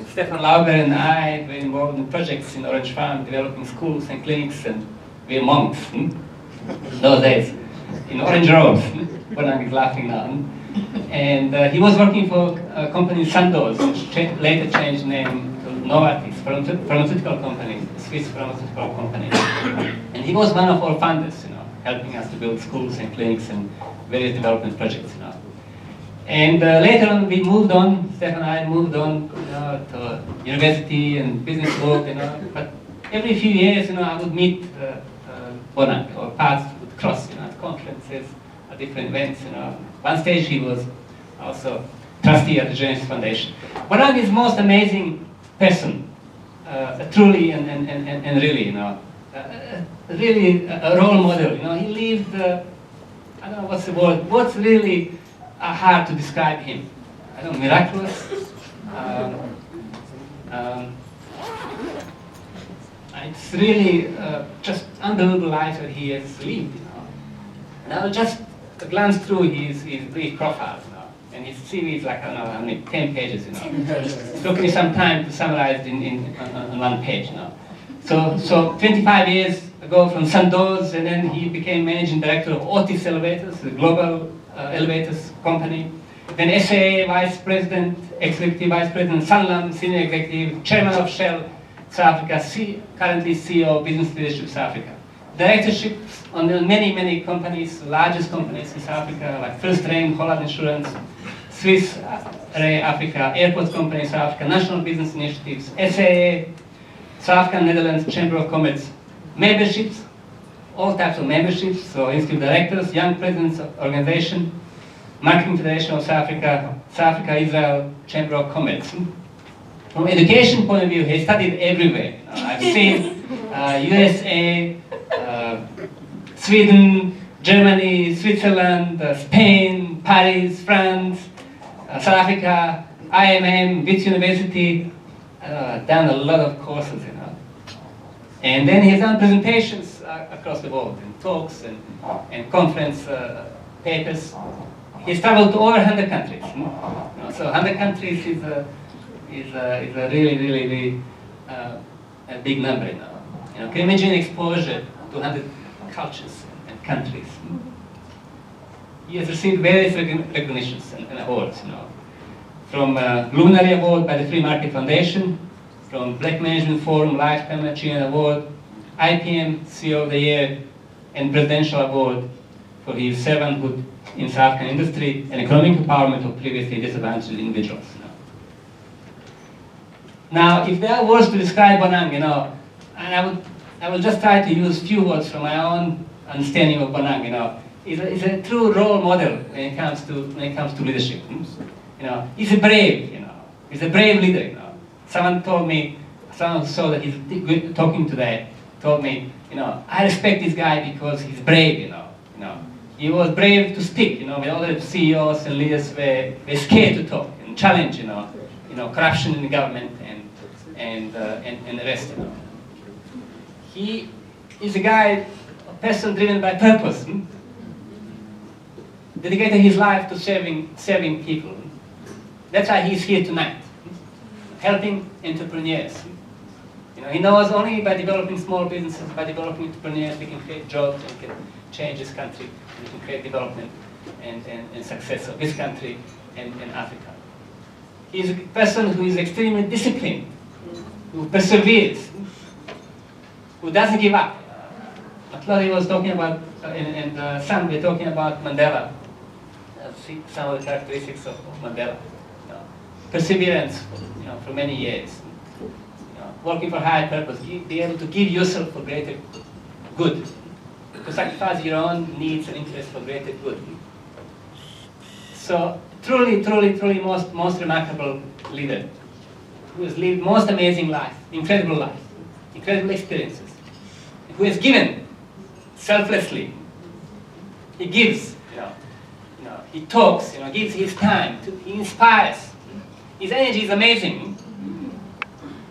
Stefan Lauber and I were involved in projects in Orange Farm, developing schools and clinics, and we were monks those days in Orange Road. Bonang is laughing now. And he was working for a company Sandoz, which later changed name to Novartis, pharmaceutical company, Swiss pharmaceutical company. And he was one of our funders, helping us to build schools and clinics and various development projects, And later on, we moved on. Stefan and I moved on, to university and business work, But every few years, I would meet Bonang, or paths would cross, at conferences, at different events, One stage he was also trustee at the Genesis Foundation. Bonang is the most amazing person, truly and really, really a role model. He lived. I don't know what's the word. What's really hard to describe him? I don't know, miraculous. It's really just unbelievable life that he has lived. Now just glance through his brief profile, and his CV is like, I don't know how many, 10 pages. It took me some time to summarize it on one page. So 25 years ago from Sandoz, and then he became managing director of Otis Elevators, the global elevators company. Then SAA vice president, executive vice president, Sanlam senior executive, chairman of Shell South Africa, currently CEO of Business Leadership South Africa. Directorships on many companies, largest companies in South Africa, like First Rain, Holland Insurance, Swiss Ray Africa, Airports Company in South Africa, National Business Initiatives, SAA, South African Netherlands Chamber of Commerce, memberships, all types of memberships, so institute directors, young presidents of organization, Marketing Federation of South Africa, Israel Chamber of Commerce. From education point of view, he studied everywhere. I've seen USA, Sweden, Germany, Switzerland, Spain, Paris, France, South Africa, IMM, Wits University, done a lot of courses, And then he's done presentations across the world, and talks and conference papers. He's traveled to over 100 countries. So 100 countries is a really a big number. Can you imagine exposure to 100 cultures and countries? He has received various recognitions and awards. From Luminary Award by the Free Market Foundation, from Black Management Forum Lifetime Achievement Award, IPM CEO of the Year, and Presidential Award for his servanthood in South African industry and economic empowerment of previously disadvantaged individuals. Now, if there are words to describe Bonang, and I will just try to use few words from my own understanding of Bonang. He's a true role model when it comes to leadership. He's a brave. He's a brave leader. Someone who saw that he's talking today, told me, I respect this guy because he's brave. He was brave to speak. When other CEOs and leaders were scared to talk and challenge. Corruption in the government and the rest. He is a person driven by purpose. Dedicated his life to serving people. That's why he's here tonight, helping entrepreneurs. He knows only by developing small businesses, by developing entrepreneurs, we can create jobs and we can change this country. We can create development and success of this country and Africa. He's a person who is extremely disciplined, who perseveres, who doesn't give up. Matlori was talking about, and Sam, we're talking about Mandela. Some of the characteristics of Mandela. Perseverance, for many years. Working for higher purpose, be able to give yourself for greater good. To sacrifice your own needs and interests for greater good. So, truly most remarkable leader who has lived most amazing life, incredible experiences, who has given selflessly. He gives, he talks, gives his time, he inspires. His energy is amazing.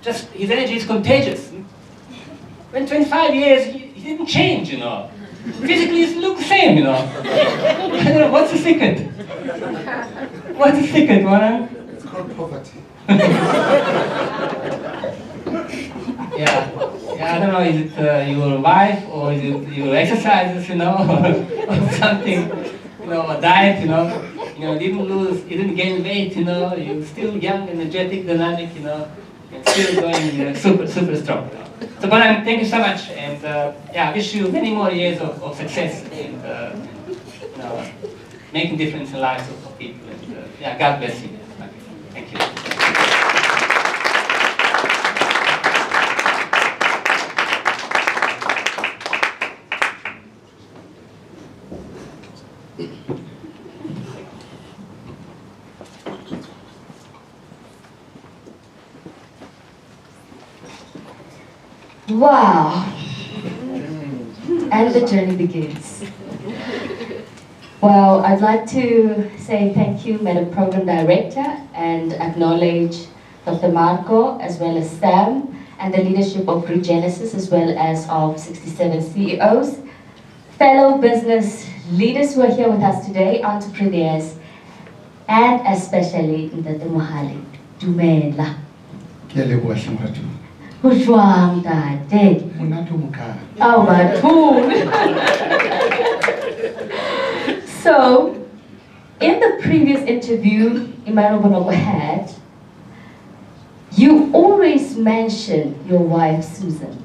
Just his energy is contagious. When 25 years, he didn't change, Physically, he looks the same, I don't know, what's the secret? What's the secret, Bonang? It's called poverty. Yeah, I don't know, is it your wife, or is it your exercises, or something, a diet, you didn't gain weight, you're still young, energetic, dynamic, and still going super, super strong. So, Bonang, thank you so much, and I wish you many more years of success and making difference in the lives of people. And God bless you. Thank you. Wow. And the journey begins. Well, I'd like to say thank you, Madam Program Director, and acknowledge Dr. Marco, as well as Sam, and the leadership of Regenesis, as well as of 67 CEOs, fellow business leaders who are here with us today, entrepreneurs, and especially Ntate Mohale. Dumela. Hujwang Tate. Oh, Batun. So, in the previous interview Emmanuel Bonoko had, you always mention your wife, Susan.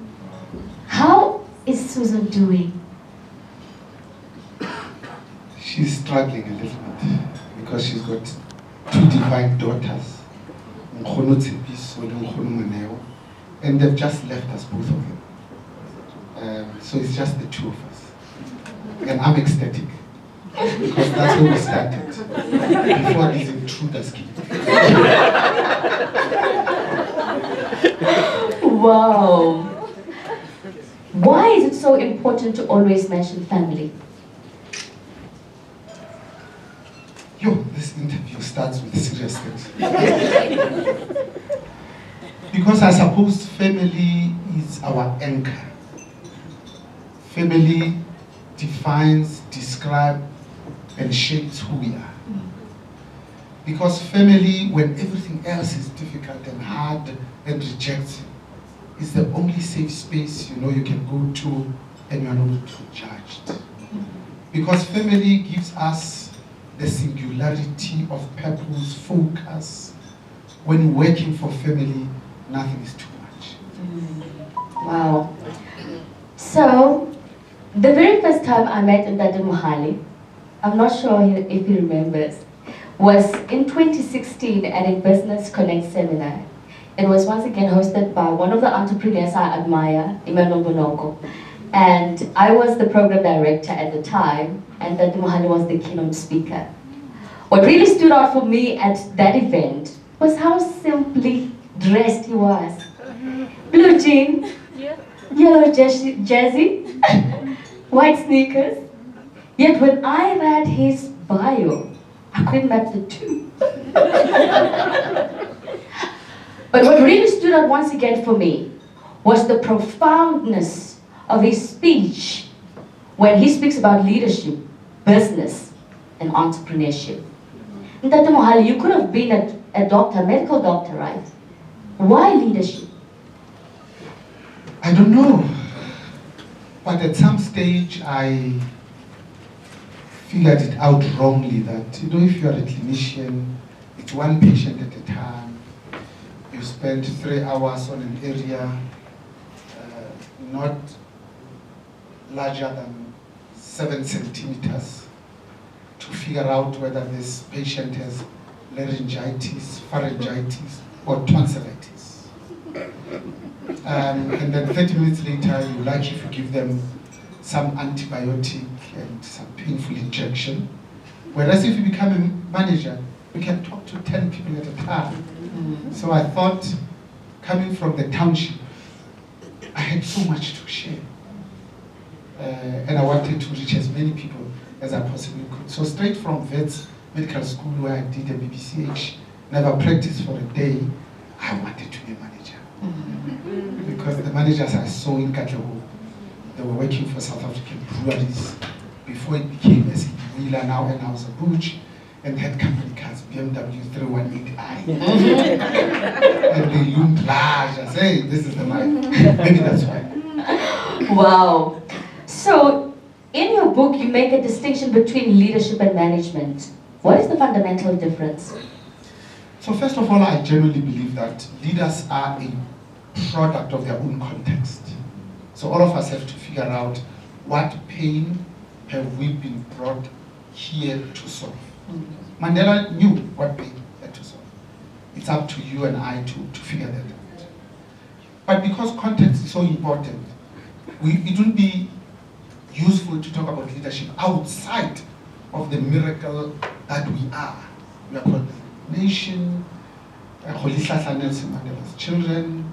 How is Susan doing? She's struggling a little bit because she's got two divine daughters, and they've just left us, both of them. So it's just the two of us. And I'm ecstatic, because that's where we started, before these intruders came. Wow. Why is it so important to always mention family? This interview starts with serious things. Because I suppose family is our anchor. Family defines, describes, and shapes who we are. Because family, when everything else is difficult and hard and rejects, is the only safe space you can go to and you are not judged. Because family gives us the singularity of purpose, focus. When working for family, nothing is too much. Wow. So, the very first time I met Ntate Mohale, I'm not sure if he remembers, was in 2016 at a Business Connect seminar. It was once again hosted by one of the entrepreneurs I admire, Emmanuel Bonoko. And I was the program director at the time, and Ntate Mohale was the keynote speaker. What really stood out for me at that event was how simply dressed he was. Blue jeans, yellow jersey, white sneakers. Yet when I read his bio, I couldn't map the two. But what really stood out once again for me was the profoundness of his speech when he speaks about leadership, business, and entrepreneurship. Ntate Mohale, you could have been a doctor, a medical doctor, right? Why leadership? I don't know. But at some stage, I figured it out wrongly that, if you're a clinician, it's one patient at a time. You spend 3 hours on an area not larger than 7 centimeters to figure out whether this patient has laryngitis, pharyngitis, or tonsillitis. And then 30 minutes later, you like if you give them some antibiotic and some painful injection. Whereas if you become a manager, you can talk to 10 people at a time. So I thought, coming from the township, I had so much to share. And I wanted to reach as many people as I possibly could. So straight from Vets Medical School, where I did a BBCH, never practiced for a day, I wanted to be a manager. Because the managers I saw in Katlego, they were working for South African breweries before it became a Wheeler now, and I was a Butch. and had company cars, BMW 318i. And they loomed large. I say, this is the man. Maybe that's why. Wow. So, in your book, you make a distinction between leadership and management. What is the fundamental difference? So first of all, I genuinely believe that leaders are a product of their own context. So all of us have to figure out what pain have we been brought here to solve. Mandela knew what pain he had to solve. It's up to you and I to figure that out. But because context is so important, it would be useful to talk about leadership outside of the miracle that we are. We are called the nation, Nelson Mandela's children,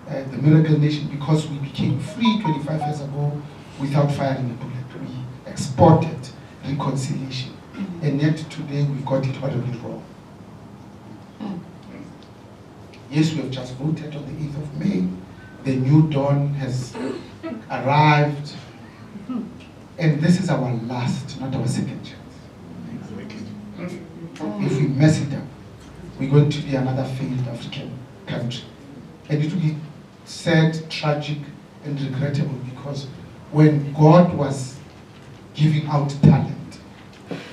the miracle nation, because we became free 25 years ago without firing a bullet. We exported reconciliation. And yet today we got it horribly wrong. Yes, we have just voted on the 8th of May. The new dawn has arrived. And this is our last, not our second chance. If we mess it up, we're going to be another failed African country. And it will be sad, tragic, and regrettable, because when God was giving out talent,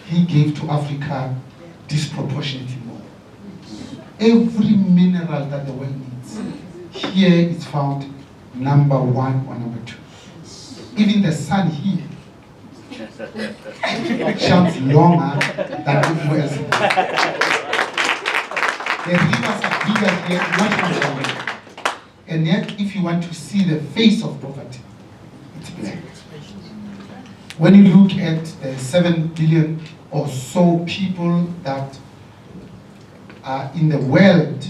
he gave to Africa disproportionately more. Every mineral that the world needs, here is found number 1 or number 2. Even the sun here shines longer than everywhere else. The rivers are bigger here, much more. And yet, if you want to see the face of poverty, it's black. When you look at the 7 billion or so people that are in the world,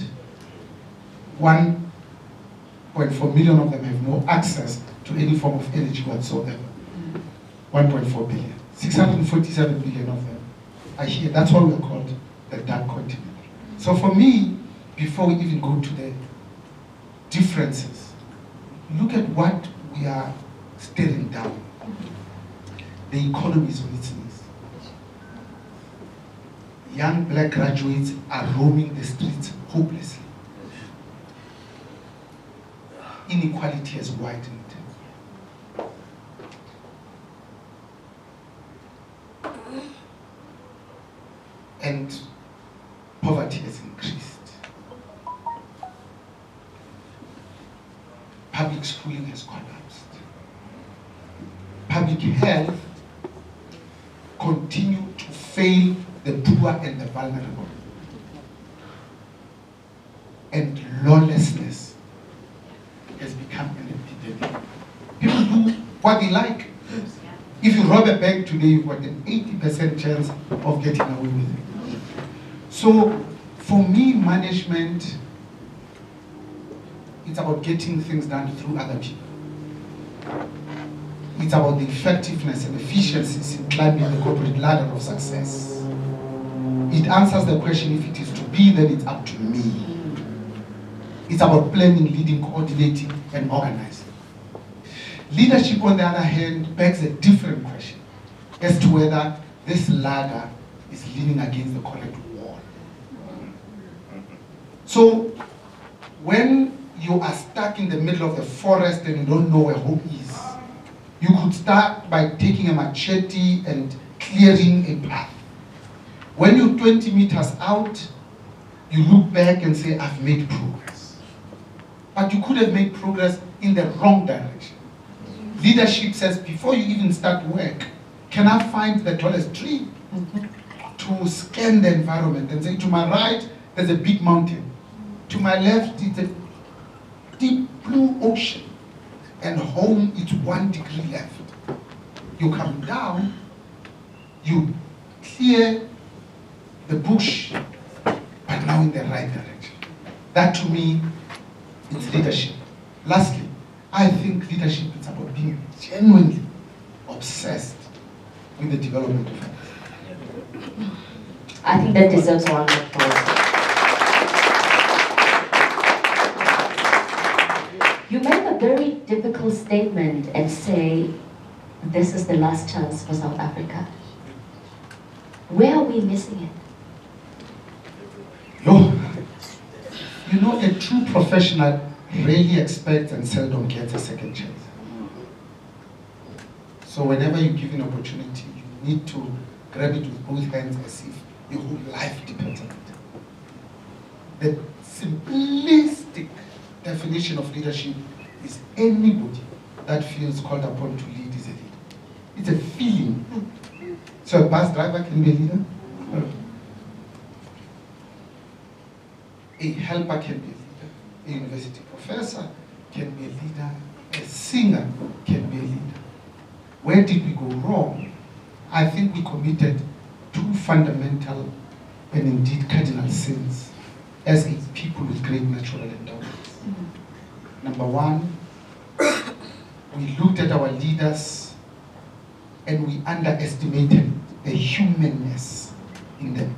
1.4 million of them have no access to any form of energy whatsoever. 1.4 billion. 647 billion of them are here. That's why we're called the dark continent. So for me, before we even go to the differences, look at what we are staring down. The economy is on its knees. Young black graduates are roaming the streets hopelessly. Inequality has widened. And poverty has increased. Public schooling has collapsed. Public health continue to fail the poor and the vulnerable. And lawlessness has become an epidemic. People do what they like. If you rob a bank today, you've got an 80% chance of getting away with it. So, for me, management, it's about getting things done through other people. It's about the effectiveness and efficiencies in climbing the corporate ladder of success. It answers the question, if it is to be, then it's up to me. It's about planning, leading, coordinating, and organizing. Leadership, on the other hand, begs a different question as to whether this ladder is leaning against the correct wall. So, when you are stuck in the middle of the forest and you don't know where home is, you could start by taking a machete and clearing a path. When you're 20 meters out, you look back and say, I've made progress. But you could have made progress in the wrong direction. Leadership says, before you even start work, can I find the tallest tree? To scan the environment and say, to my right, there's a big mountain. To my left, it's a deep blue ocean. And home, it's 1 degree left. You come down, you clear the bush, but now in the right direction. That to me, it's leadership. Lastly, I think leadership is about being genuinely obsessed with the development of health. I think that deserves one applause. You make a very difficult statement and say, this is the last chance for South Africa. Where are we missing it? You know, a true professional rarely expects and seldom gets a second chance. So whenever you give an opportunity, you need to grab it with both hands as if your whole life depends on it. The simplistic definition of leadership is anybody that feels called upon to lead is a leader. It's a feeling. So a bus driver can be a leader. A helper can be a leader. A university professor can be a leader. A singer can be a leader. Where did we go wrong? I think we committed two fundamental and indeed cardinal sins as a people with great natural endowments. Number one, we looked at our leaders and we underestimated the humanness in them.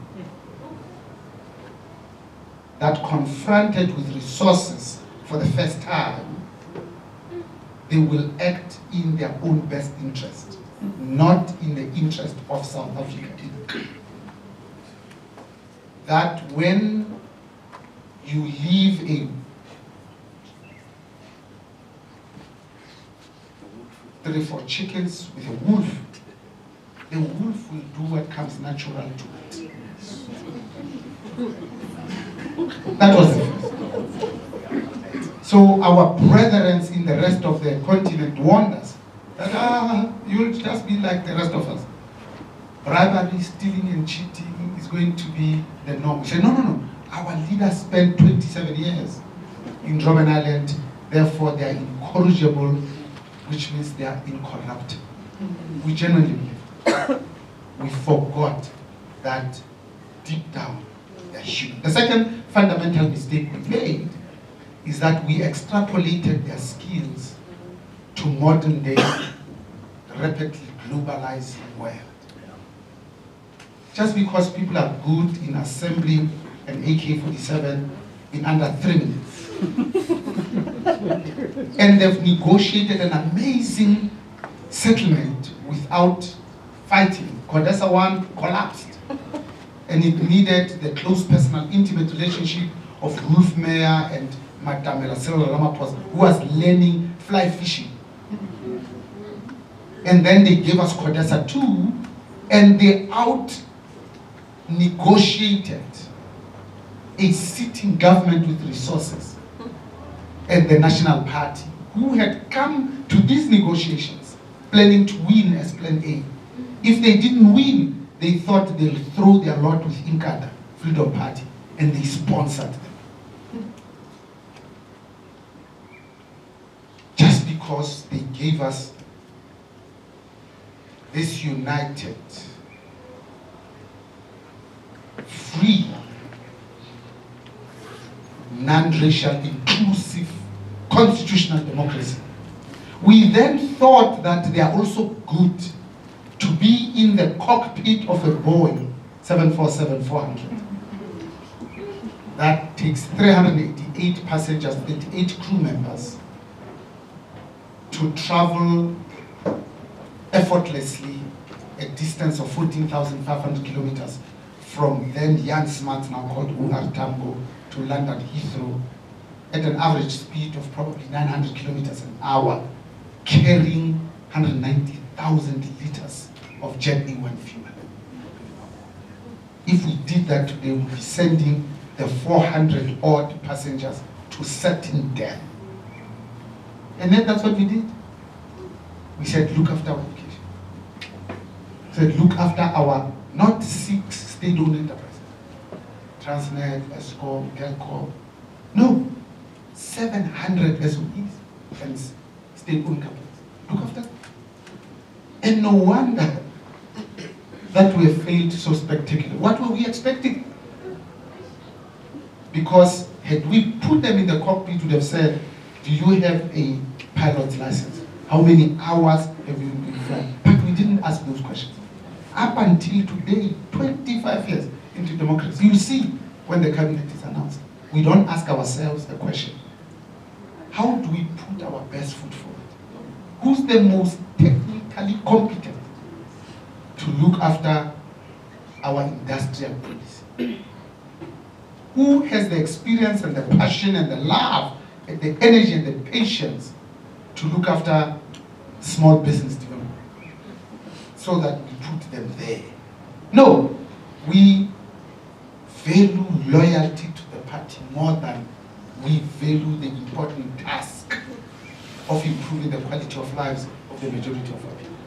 That confronted with resources for the first time, they will act in their own best interest, not in the interest of South Africa. That when you leave a three, four chickens with a wolf, the wolf will do what comes natural to it. That was the first. So our brethren in the rest of the continent warned us that you'll just be like the rest of us. Bribery, stealing and cheating is going to be the norm. We said, no. Our leaders spent 27 years in Robben Island, therefore they are incorrigible, which means they are incorrupt. We genuinely believe. We forgot that deep down they're human. The second fundamental mistake we made is that we extrapolated their skills to modern day, rapidly globalized world. Just because people are good in assembling an AK-47 in under 3 minutes. And they've negotiated an amazing settlement without fighting. Codesa 1 collapsed. And it needed the close personal, intimate relationship of Rolf Meyer and Madame Cyril Ramaphosa, who was learning fly fishing. And then they gave us Codesa 2, and they out-negotiated a sitting government with resources and the National Party, who had come to these negotiations planning to win as Plan A. If they didn't win, they thought they'll throw their lot with Inkatha, Freedom Party, and they sponsored them. Just because they gave us this united, free, non-racial, inclusive, constitutional democracy. We then thought that they are also good to be in the cockpit of a Boeing 747-400 that takes 388 passengers, 38 crew members, to travel effortlessly a distance of 14,500 kilometers from then Jan Smuts, now called UR Tambo, to London Heathrow at an average speed of probably 900 kilometers an hour, carrying 190,000 liters of Jet A1 fuel. If we did that today, we'd be sending the 400 odd passengers to certain death. And then that's what we did. We said, look after our education. We said, look after our, not 6 state-owned enterprises. Transnet, Eskom, Gelco. No, 700 SOEs and state-owned companies. Look after them. And no wonder that we have failed so spectacularly. What were we expecting? Because had we put them in the cockpit, we would have said, do you have a pilot's license? How many hours have you been flying? But we didn't ask those questions. Up until today, 25 years into democracy, you see when the cabinet is announced, we don't ask ourselves the question, how do we put our best foot forward? Who's the most technically competent to look after our industrial policy? who has the experience and the passion and the love and the energy and the patience to look after small business development so that we put them there. No, we value loyalty to the party more than we value the important task of improving the quality of lives of the majority of our people.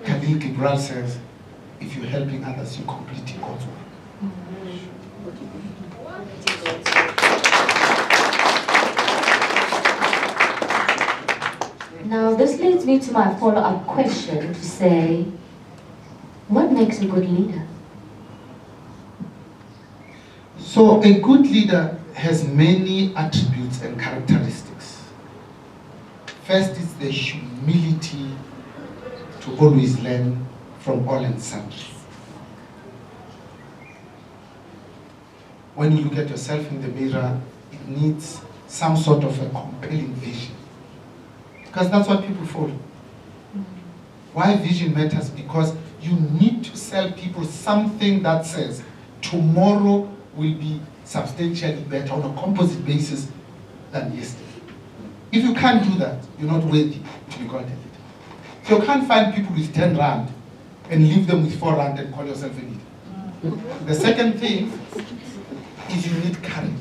Khalil Gibral says, if you're helping others, you're completing God's work. Now, this leads me to my follow-up question to say, what makes a good leader? So a good leader has many attributes and characteristics. First is the humility to always learn from all and sundry. When you look at yourself in the mirror, it needs some sort of a compelling vision. Because that's what people follow. Why vision matters? Because you need to sell people something that says tomorrow will be substantially better on a composite basis than yesterday. If you can't do that, you're not worthy to be called a leader. So you can't find people with 10 rand and leave them with 4 rand and call yourself a leader. The second thing is you need courage.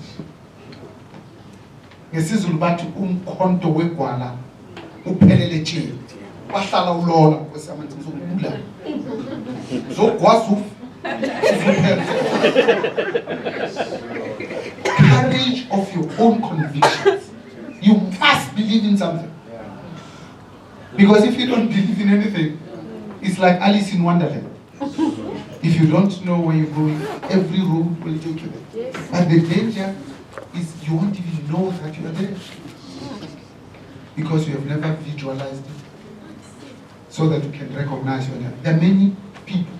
Ngesizulu bathi umkhonto wegwala uphelele nje. Wahlala ulola kwesamanzi ngizokubula. Zokwazi courage of your own convictions. You must believe in something. Because if you don't believe in anything, it's like Alice in Wonderland. If you don't know where you're going, every road will take you there. But the danger is you won't even know that you are there. Because you have never visualized it. So that you can recognize your name. There are many people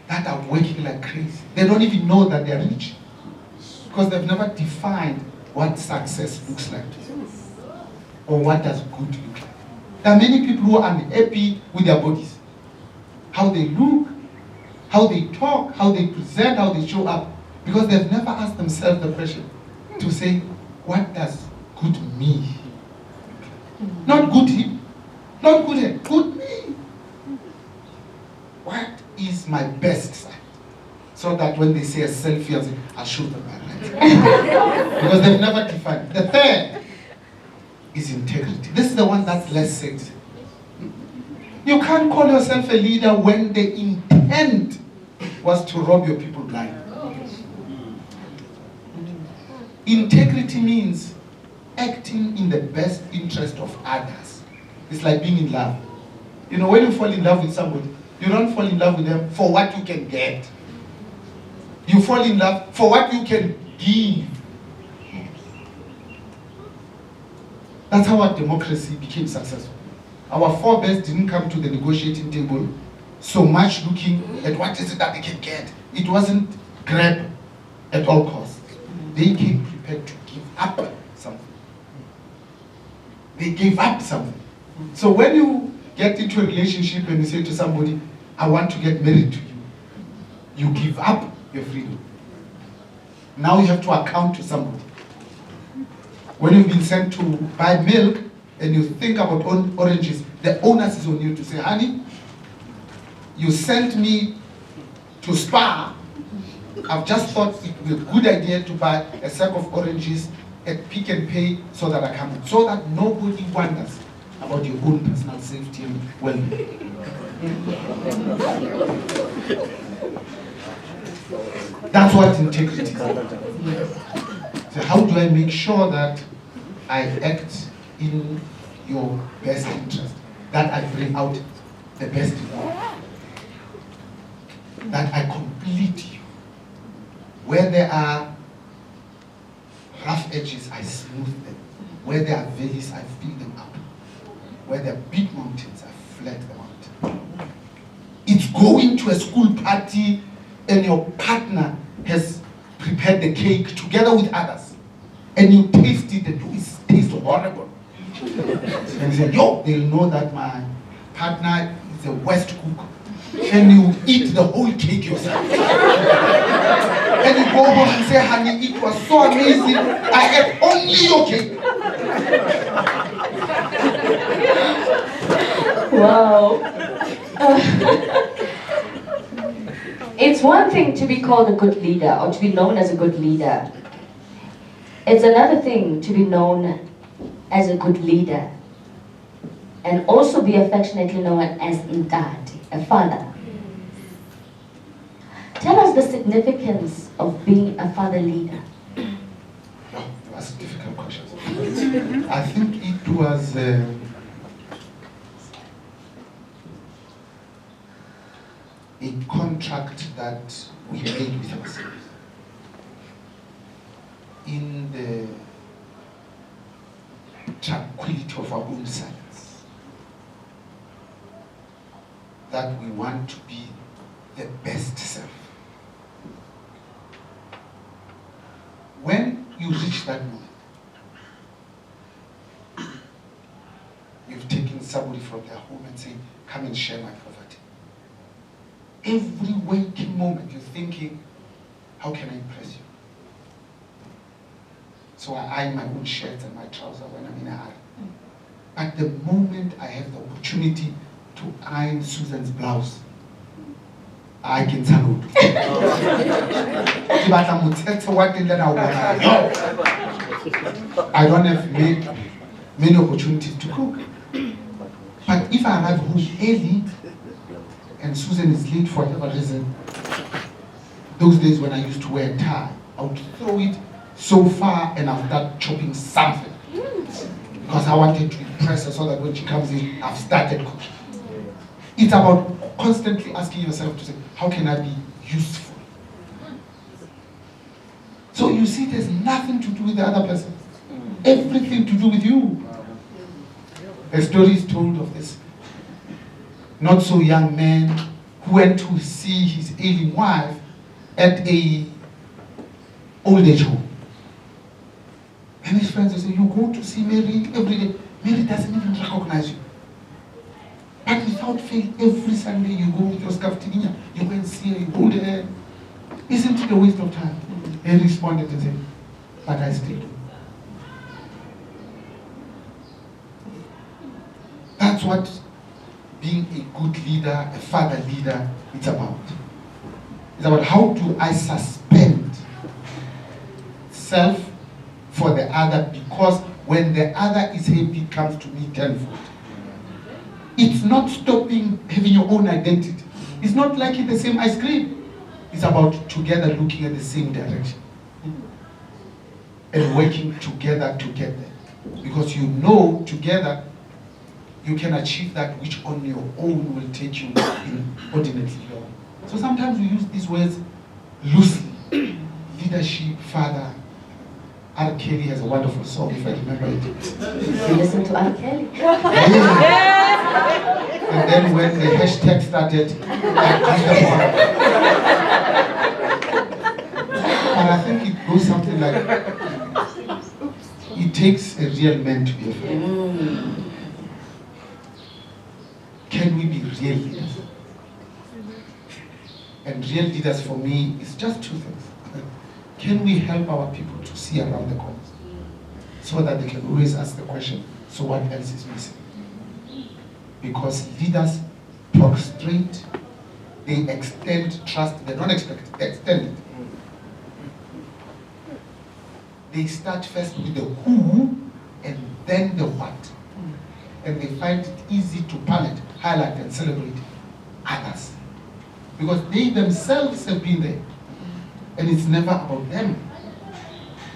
that are working like crazy. They don't even know that they are rich. Because they've never defined what success looks like to them. Or what does good look like. There are many people who are unhappy with their bodies. How they look, how they talk, how they present, how they show up. Because they've never asked themselves the question to say, what does good me? Not good him, not good him, good me. What is my best side? So that when they say a selfie, I'll show them my right. Because they've never defined. The third is integrity. This is the one that's less sexy. You can't call yourself a leader when the intent was to rob your people blind. Integrity means acting in the best interest of others. It's like being in love. You know, when you fall in love with somebody, you don't fall in love with them for what you can get. You fall in love for what you can give. That's how our democracy became successful. Our forebears didn't come to the negotiating table so much looking at what is it that they can get. It wasn't grab at all costs. They came prepared to give up something. They gave up something. So when you get into a relationship and you say to somebody, I want to get married to you, you give up your freedom. Now you have to account to somebody. When you've been sent to buy milk and you think about oranges, the onus is on you to say, honey, you sent me to Spa. I've just thought it would be a good idea to buy a sack of oranges at Pick and Pay so that I can, so that nobody wonders about your own personal safety and well-being. That's what integrity is. So how do I make sure that I act in your best interest? That I bring out the best in you. That I complete you. Where there are rough edges, I smooth them. Where there are valleys, I fill them up. Where there are big mountains, I flat them out. It's going to a school party and your partner has prepared the cake together with others. And you taste it and it tastes horrible. And you say, yo, they'll know that my partner is a West cook. And you eat the whole cake yourself. And you go home and say, honey, it was so amazing. I ate only your cake. Wow. It's one thing to be called a good leader or to be known as a good leader. It's another thing to be known as a good leader and also be affectionately known as Ntati, a father. Tell us the significance of being a father leader. Oh, that's a difficult question. I think it was a contract that we made with ourselves in the tranquility of our own silence, that we want to be the best self. When you reach that moment, you've taken somebody from their home and say, come and share my poverty. Every waking moment you're thinking, how can I impress you? So I iron my own shirts and my trousers when I'm in a hurry. At the moment I have the opportunity to iron Susan's blouse, I can salute. I don't have many opportunities to cook. But if I arrive home early and Susan is late for whatever reason, those days when I used to wear a tie, I would throw it so far and I'll start chopping something. Because I wanted to impress her so that when she comes in, I've started cooking. It's about constantly asking yourself to say, how can I be useful? So you see, there's nothing to do with the other person. Everything to do with you. A story is told of this not so young man who went to see his ailing wife at a old age home. And his friends will say, you go to see Mary every day. Mary doesn't even recognize you. But without fail, every Sunday you go with your scaftiniya, you go and see her, you hold her hand. Isn't it a waste of time? He responded and said, but I still do. That's what being a good leader, a father leader, it's about. It's about how do I suspend self for the other, because when the other is happy, it comes to me tenfold. It's not stopping having your own identity. It's not liking the same ice cream. It's about together looking at the same direction and working together to get there. Because you know together you can achieve that which on your own will take you inordinately long. So sometimes we use these words loosely. Leadership, father. R. Kelly has a wonderful song, if I remember it. You listen to R. Kelly? Yeah. And then when the hashtag started, and I think it goes something like, it takes a real man to be a friend. Can we be real leaders? And real leaders for me is just two things. Can we help our people to see around the corners so that they can always ask the question, so what else is missing? Because leaders talk straight, they extend trust, they don't expect it, they extend it. They start first with the who and then the what. And they find it easy to palate, highlight and celebrate others. Because they themselves have been there. And it's never about them.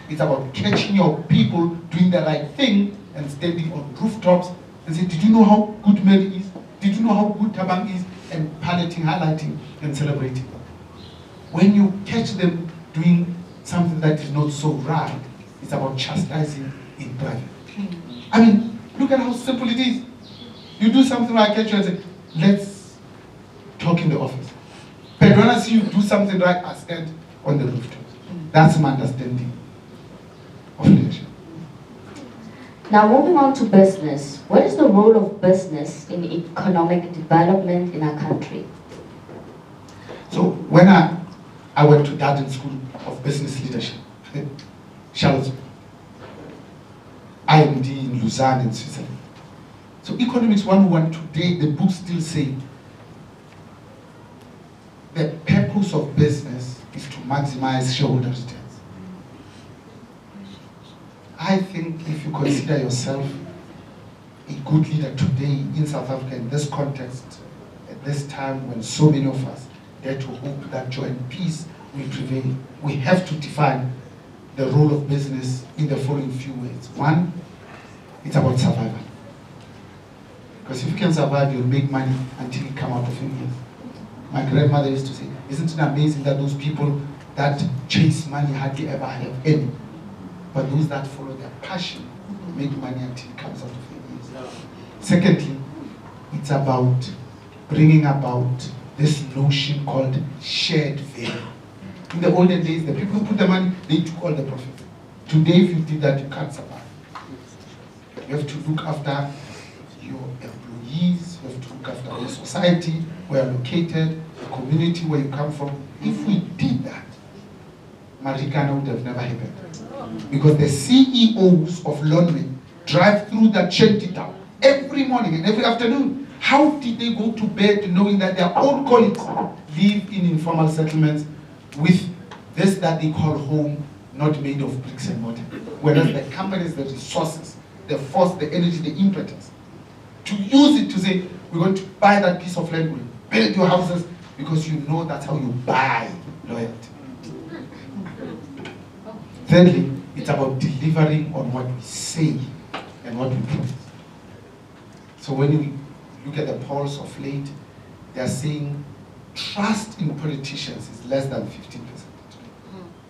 It's about catching your people doing the right thing and standing on rooftops and saying, did you know how good Mary is? Did you know how good Tabang is? And paleting, highlighting, and celebrating. When you catch them doing something that is not so right, it's about chastising in private. I mean, look at how simple it is. You do something like catch you and say, let's talk in the office. But when I see you do something right, I stand on the rooftop. That's my understanding of leadership. Now moving on to business. What is the role of business in economic development in our country? So when I went to Darden School of business leadership, Charlottesville, IMD in Lausanne in Switzerland. So Economics 101 today, the books still say the purpose of business is to maximize shareholder returns. I think if you consider yourself a good leader today in South Africa in this context, at this time when so many of us dare to hope that joy and peace will prevail, we have to define the role of business in the following few ways. One, it's about survival. Because if you can survive, you'll make money until you come out of your youth. My grandmother used to say, isn't it amazing that those people that chase money hardly ever have any, but those that follow their passion make money until it comes out of their years. Secondly, it's about bringing about this notion called shared value. In the olden days, the people who put the money, they took all the profit. Today, if you did that, you can't survive. You have to look after your employees, you have to look after your society, where you're located, the community where you come from. If we did that, Marikana would have never happened. Because the CEOs of London drive through that shanty town every morning and every afternoon. How did they go to bed knowing that their own colleagues live in informal settlements with this that they call home, not made of bricks and mortar? Whereas the companies, the resources, the force, the energy, the impetus, to use it to say, we're going to buy that piece of land, we'll build your houses, because you know that's how you buy loyalty. Thirdly, it's about delivering on what we say and what we promise. So when we look at the polls of late, they are saying trust in politicians is less than 15%.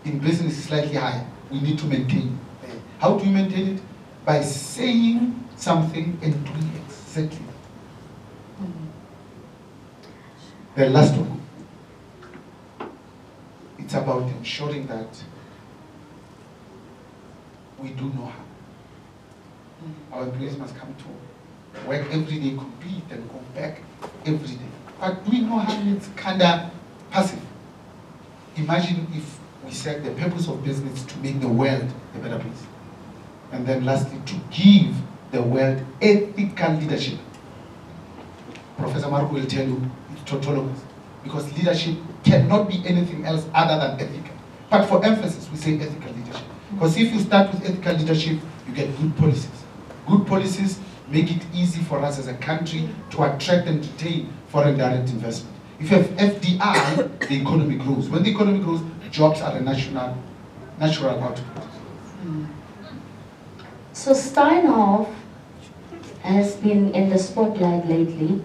In business, it's slightly higher. We need to maintain it. How do we maintain it? By saying something and doing exactly. The last one, it's about ensuring that we do no harm. Our employees must come to work every day, compete and go back every day. But doing no harm is kind of passive. Imagine if we said the purpose of business is to make the world a better place. And then lastly, to give the world ethical leadership. Professor Marco will tell you it's tautologous, because leadership cannot be anything else other than ethical. But for emphasis, we say ethical leadership. Because if you start with ethical leadership, you get good policies. Good policies make it easy for us as a country to attract and retain foreign direct investment. If you have FDI, the economy grows. When the economy grows, jobs are a natural output. So Steinhoff has been in the spotlight lately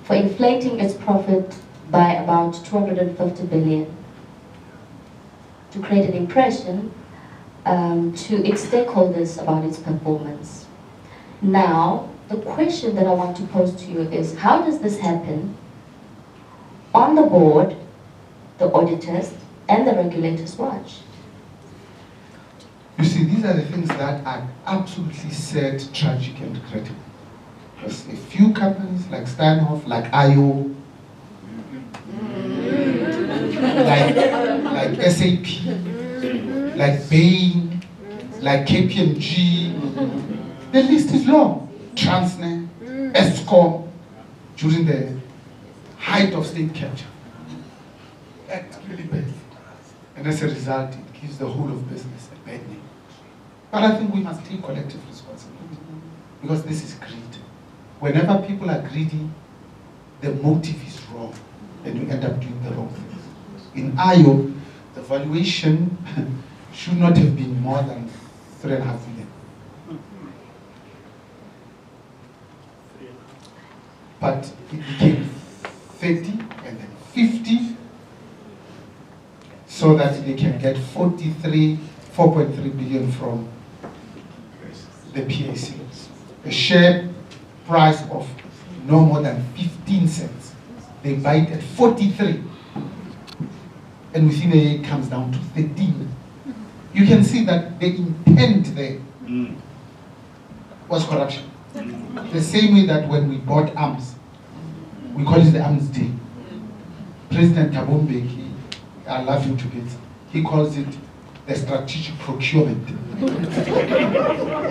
for inflating its profit by about 250 billion to create an impression to its stakeholders about its performance. Now, the question that I want to pose to you is, how does this happen on the board, the auditors, and the regulators watch? You see, these are the things that are absolutely sad, tragic, and regrettable. Because a few companies like Steinhoff, like IO, like SAP, like Bain, like KPMG, the list is long. Transnet, Eskom, during the height of state capture. That's really bad. And as a result, it gives the whole of business a bad name. But I think we must take collective responsibility, because this is greed. Whenever people are greedy, the motive is wrong, and you end up doing the wrong things. In IO, the valuation should not have been more than 3.5 billion. But it became 30 and then 50, so that they can get 4.3 billion from the PAC. A share price of no more than 15 cents. They buy it at 43. And within a year it comes down to 13. You can see that the intent there was corruption. The same way that when we bought arms, we call it the Arms Day. President Thabo Mbeki, I love him to bits, He calls it the strategic procurement.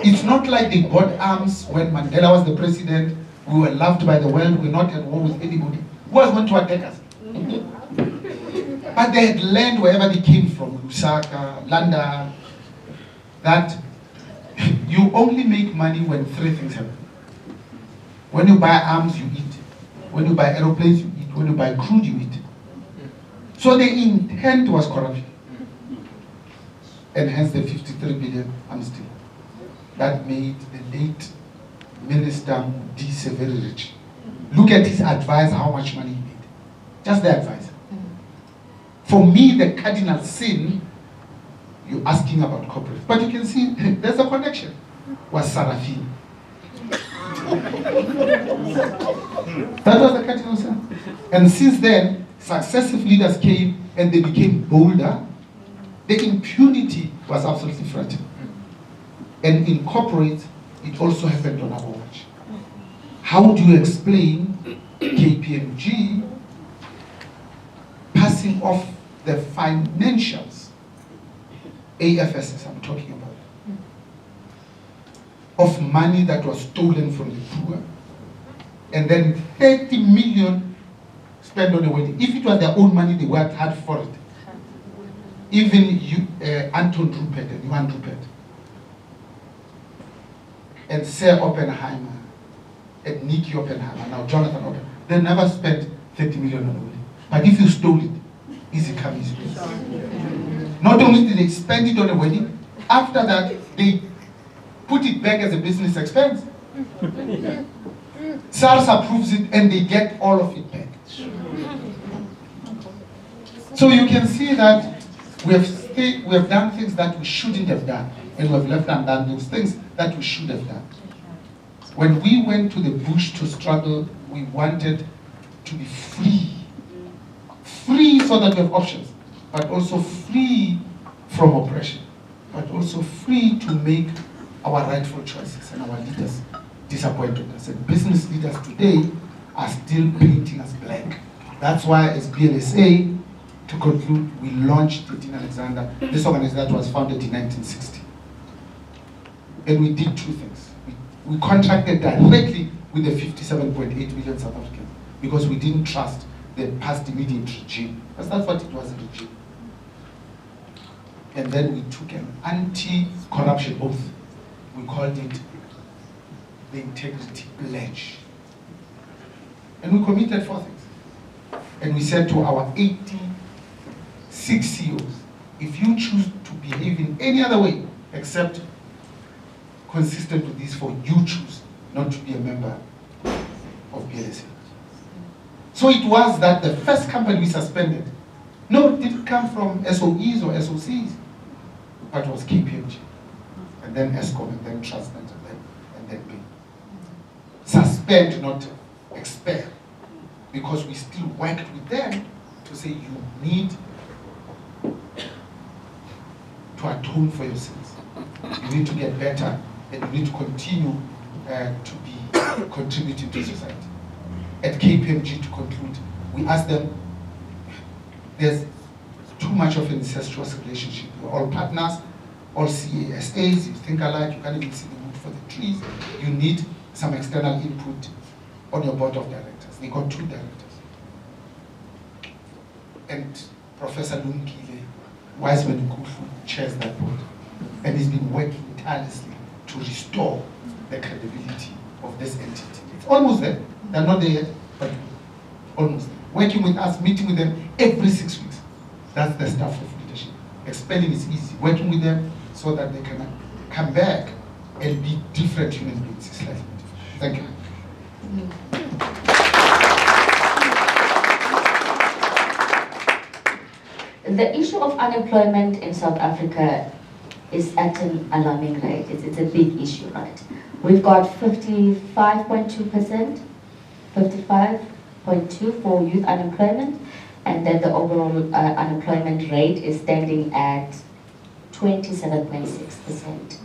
It's not like they bought arms when Mandela was the president. We were loved by the world. We're not at war with anybody. Who was going to attack us? But they had learned wherever they came from, Lusaka, London, that you only make money when three things happen. When you buy arms, you eat. When you buy aeroplanes, you eat. When you buy crude, you eat. So the intent was corruption. And hence the 53 billion amnesty that made the late Minister Modise very rich. Look at his advisor, how much money he made. Just the advisor. For me, the cardinal sin, you're asking about corporate. But you can see, there's a connection, was Sarafin. That was the cardinal sin. And since then, successive leaders came and they became bolder. The impunity was absolutely frightening. And in corporate, it also happened on our watch. How do you explain KPMG passing off the financials, AFSs I'm talking about, of money that was stolen from the poor, and then 30 million spent on a wedding? If it was their own money, they worked hard for it. Even Anton Rupert and Johan Rupert and Sir Oppenheimer and Nicky Oppenheimer, now Jonathan Oppenheimer, they never spent 30 million on a wedding. But if you stole it, easy come, easy go. Not only did they spend it on a wedding, after that, they put it back as a business expense. SARS approves it and they get all of it back. So you can see that we have done things that we shouldn't have done, and we have left undone those things that we should have done. When we went to the bush to struggle, we wanted to be free. Free so that we have options, but also free from oppression, but also free to make our rightful choices, and our leaders disappointed us. And business leaders today are still painting us black. That's why as BLSA, to conclude, we launched the Dean Alexander, this organization that was founded in 1960. And we did two things. We contracted directly with the 57.8 million South Africans because we didn't trust the past immediate regime. Because that's what it was, a regime. And then we took an anti-corruption oath. We called it the Integrity Pledge. And we committed 4 things. And we said to our 86 CEOs, if you choose to behave in any other way except consistent with these 4, you choose not to be a member of BLSA. So it was that the first company we suspended, no, it didn't come from SOEs or SOCs, but it was KPMG, and then ESCOM, and then Transnet, and then B. Suspend, not expel, because we still worked with them to say you need to atone for your sins. You need to get better, and you need to continue to be contributing to society. At KPMG, to conclude, we asked them, there's too much of an incestuous relationship. We're all partners, all CASAs, you think alike, you can't even see the wood for the trees. You need some external input on your board of directors. They got 2 directors. And Professor Lumkile, Wiseman Kufu, chairs that board. And he's been working tirelessly to restore the credibility of this entity. It's almost there. They're not there yet, but almost there. Working with us, meeting with them every 6 weeks. That's the stuff of leadership. Expelling is easy. Working with them so that they can come back and be different human beings is slightly different. Thank you. The issue of unemployment in South Africa is at an alarming rate. It's a big issue, right? We've got 55.2%, 55.2% for youth unemployment, and then the overall unemployment rate is standing at 27.6%.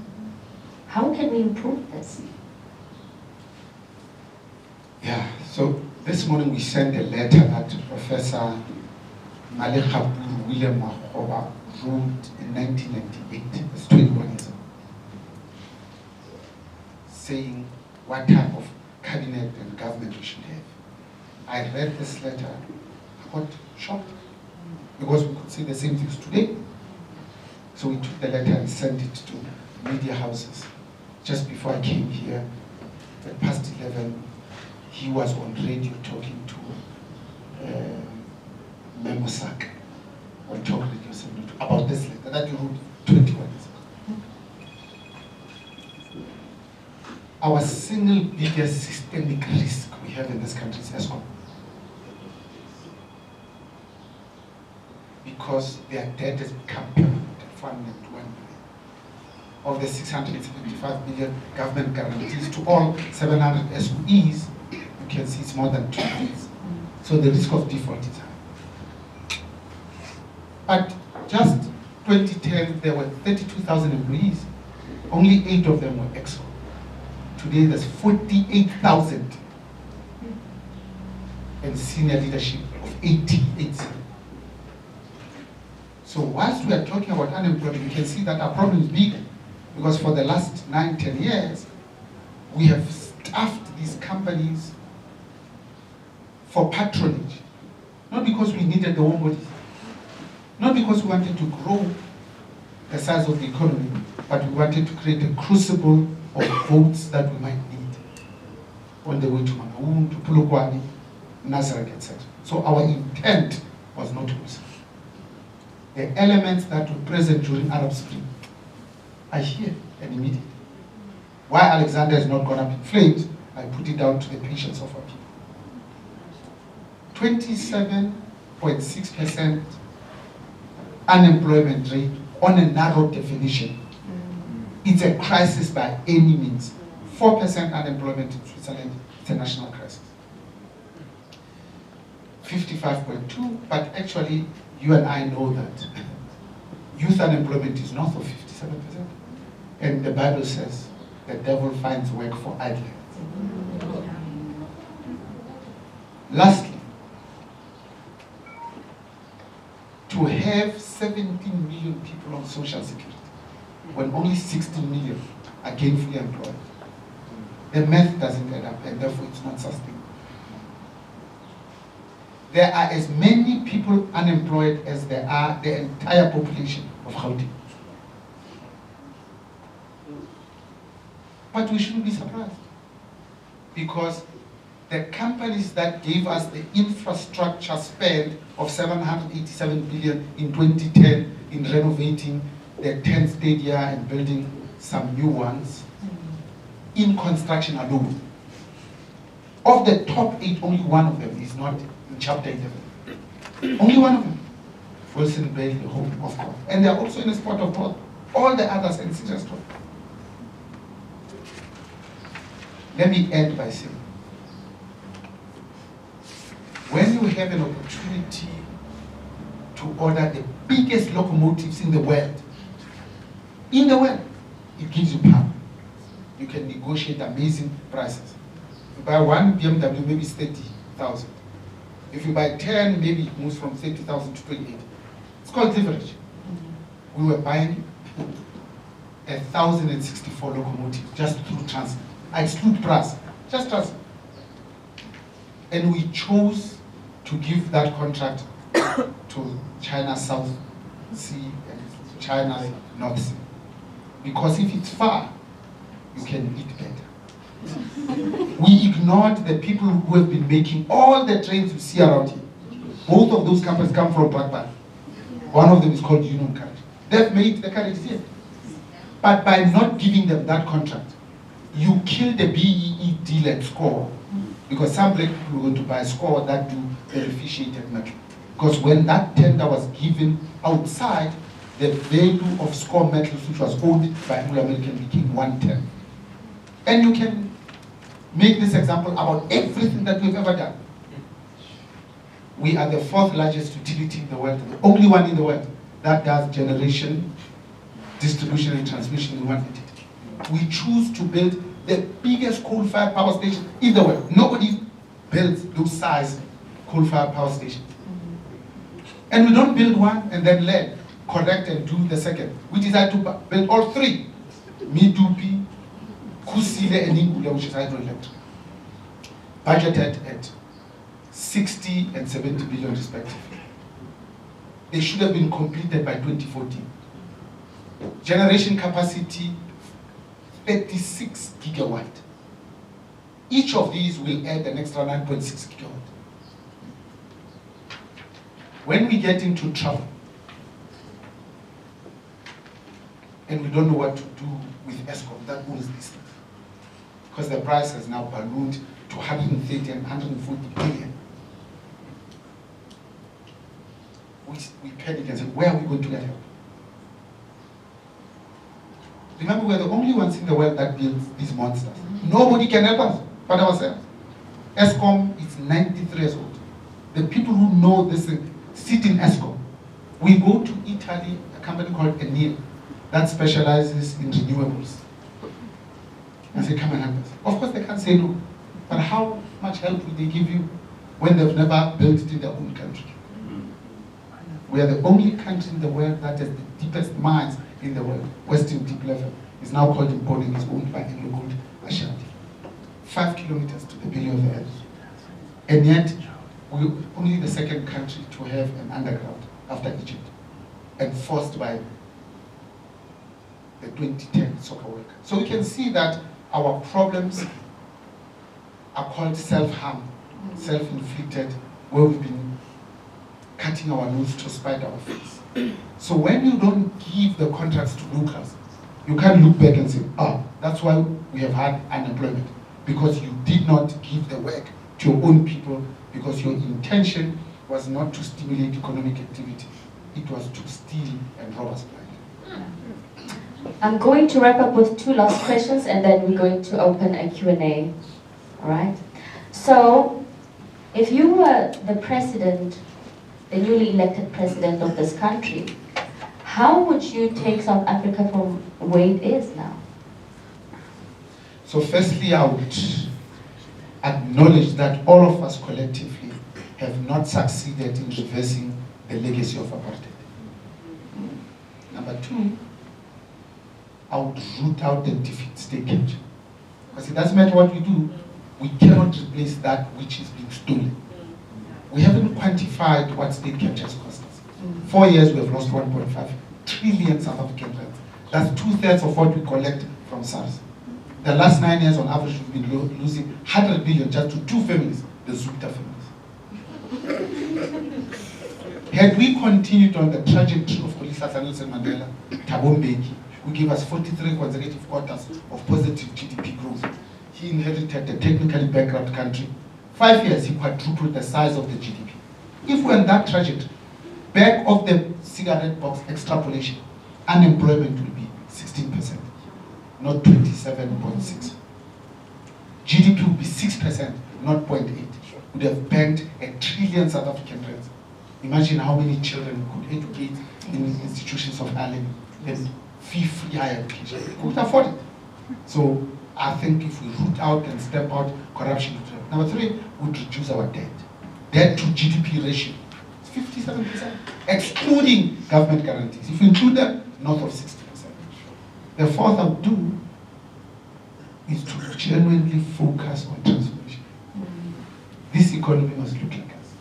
How can we improve this? Yeah, so this morning we sent a letter that Professor William Mahoba wrote in 1998, it's 21 years ago, saying what type of cabinet and government we should have. I read this letter, I got shocked, because we could say the same things today. So we took the letter and sent it to media houses. Just before I came here, at past 11, he was on radio talking to Memosak on Talk Radio 72 about this letter that he wrote 21 years ago. Our single biggest systemic risk we have in this country is ESCOM. Because their debt has become permanent at 401 billion. Of the 675 billion government guarantees to all 700 SOEs, you can see it's more than 2 billion. So the risk of default is high. But just 2010, there were 32,000 employees. Only 8 of them were EXCO. Today, there's 48,000 and senior leadership of 88. So whilst we are talking about unemployment, you can see that our problem is big, because for the last 9-10 years, we have staffed these companies for patronage. Not because we needed the warm bodies, not because we wanted to grow the size of the economy, but we wanted to create a crucible of votes that we might need on the way to Manaung, to Polokwane, Nazareth, etc. So our intent was not to lose. The elements that were present during Arab Spring are here and immediate. Why Alexander has not gone up in flames, I put it down to the patience of our people. 27.6% unemployment rate on a narrow definition. It's a crisis by any means. 4% unemployment in Switzerland, it's a national crisis. 55.2, but actually you and I know that youth unemployment is north of 57%. And the Bible says the devil finds work for idle. Lastly, to have 17 million people on social security when only 16 million are gainfully employed, the math doesn't add up, and therefore it's not sustainable. There are as many people unemployed as there are the entire population of Gauteng. But we shouldn't be surprised, because the companies that gave us the infrastructure spend of 787 billion in 2010 in renovating the 10 stadia and building some new ones, in construction alone, of the top 8, only one of them is not in Chapter 11. Only one of them. Wilson, Bailey, Hope, of course. And they are also in a spot of growth. All the others are in serious growth. Let me end by saying, when you have an opportunity to order the biggest locomotives in the world, it gives you power. You can negotiate amazing prices. If you buy one BMW, maybe it's 30,000. If you buy 10, maybe it moves from 30,000 to 28. It's called leverage. We were buying 1,064 locomotives just through transit. I exclude price, just transit. And we chose to give that contract to China South Sea and China North Sea. Because if it's far, you can eat better. We ignored the people who have been making all the trains you see around here. Both of those companies come from Brakpan. One of them is called Union Carriage. They've made the carriage here. But by not giving them that contract, you kill the BEE deal at SCORE, because some black people were going to buy SCORE that do beneficiated metal. Because when that tender was given outside, the value of SCORE metals, which was owned by Anglo American, became 110. And you can make this example about everything that we've ever done. We are the 4th largest utility in the world, the only one in the world that does generation, distribution, and transmission in one entity. We choose to build the biggest coal-fired power station in the world. Nobody builds those size coal-fired power stations. And we don't build one and then learn, correct and do the second. We decide to build all three. Midupi, Kusile and Ingula, which is hydroelectric. Budgeted at 60 and 70 billion respectively. They should have been completed by 2014. Generation capacity, 36 gigawatt. Each of these will add an extra 9.6 gigawatt. When we get into trouble, and we don't know what to do with ESCOM, that owns these things. Because the price has now ballooned to 130 and 140 billion. We panic and say, where are we going to get help? Remember, we're the only ones in the world that builds these monsters. Nobody can help us but ourselves. ESCOM is 93 years old. The people who know this sit in ESCOM. We go to Italy, a company called Dineo that specializes in renewables. And say, come and help us. Of course, they can't say no. But how much help will they give you when they've never built it in their own country? We are the only country in the world that has the deepest mines in the world. Western Deep Level is now called BONANG, is owned by AngloGold Ashanti. 5 kilometers to the belly of the earth. And yet, we're only the second country to have an underground after Egypt, enforced by the 2010 soccer World Cup. So we can see that our problems are called self-harm, self-inflicted, where we've been cutting our nose to spite our face. So when you don't give the contracts to locals, you can't look back and say, that's why we have had unemployment, because you did not give the work to your own people, because your intention was not to stimulate economic activity. It was to steal and rob us blind. I'm going to wrap up with 2 last questions, and then we're going to open a Q&A. All right? So, if you were the president, the newly elected president of this country, how would you take South Africa from where it is now? So firstly, I would acknowledge that all of us collectively have not succeeded in reversing the legacy of apartheid. Number 2, I would root out and defeat state capture. Because it doesn't matter what we do, we cannot replace that which is being stolen. We haven't quantified what state capture has cost us. 4 years, we have lost 1.5 trillion South African rands. That's 2/3 of what we collect from SARS. The last 9 years, on average, we've been losing 100 billion just to 2 families, the Zukta families. Had we continued on the trajectory of Kolisa Nelson Mandela, Thabo Mbeki, who gave us 43 consecutive quarters of positive GDP growth, he inherited a technically bankrupt country. 5 years, he quadrupled the size of the GDP. If we're in that trajectory, back of the cigarette box extrapolation, unemployment will be 16%, not 27.6. GDP will be 6%, not 0.8. Would have banked 1 trillion South African rands. Imagine how many children we could educate in institutions of learning and fee-free higher education. We could afford it. So I think if we root out and step out corruption. Number 3, would reduce our debt. Debt to GDP ratio is 57%, excluding government guarantees. If you include them, north of 60%. The 4th I would do is to genuinely focus on transformation. This economy must look like us.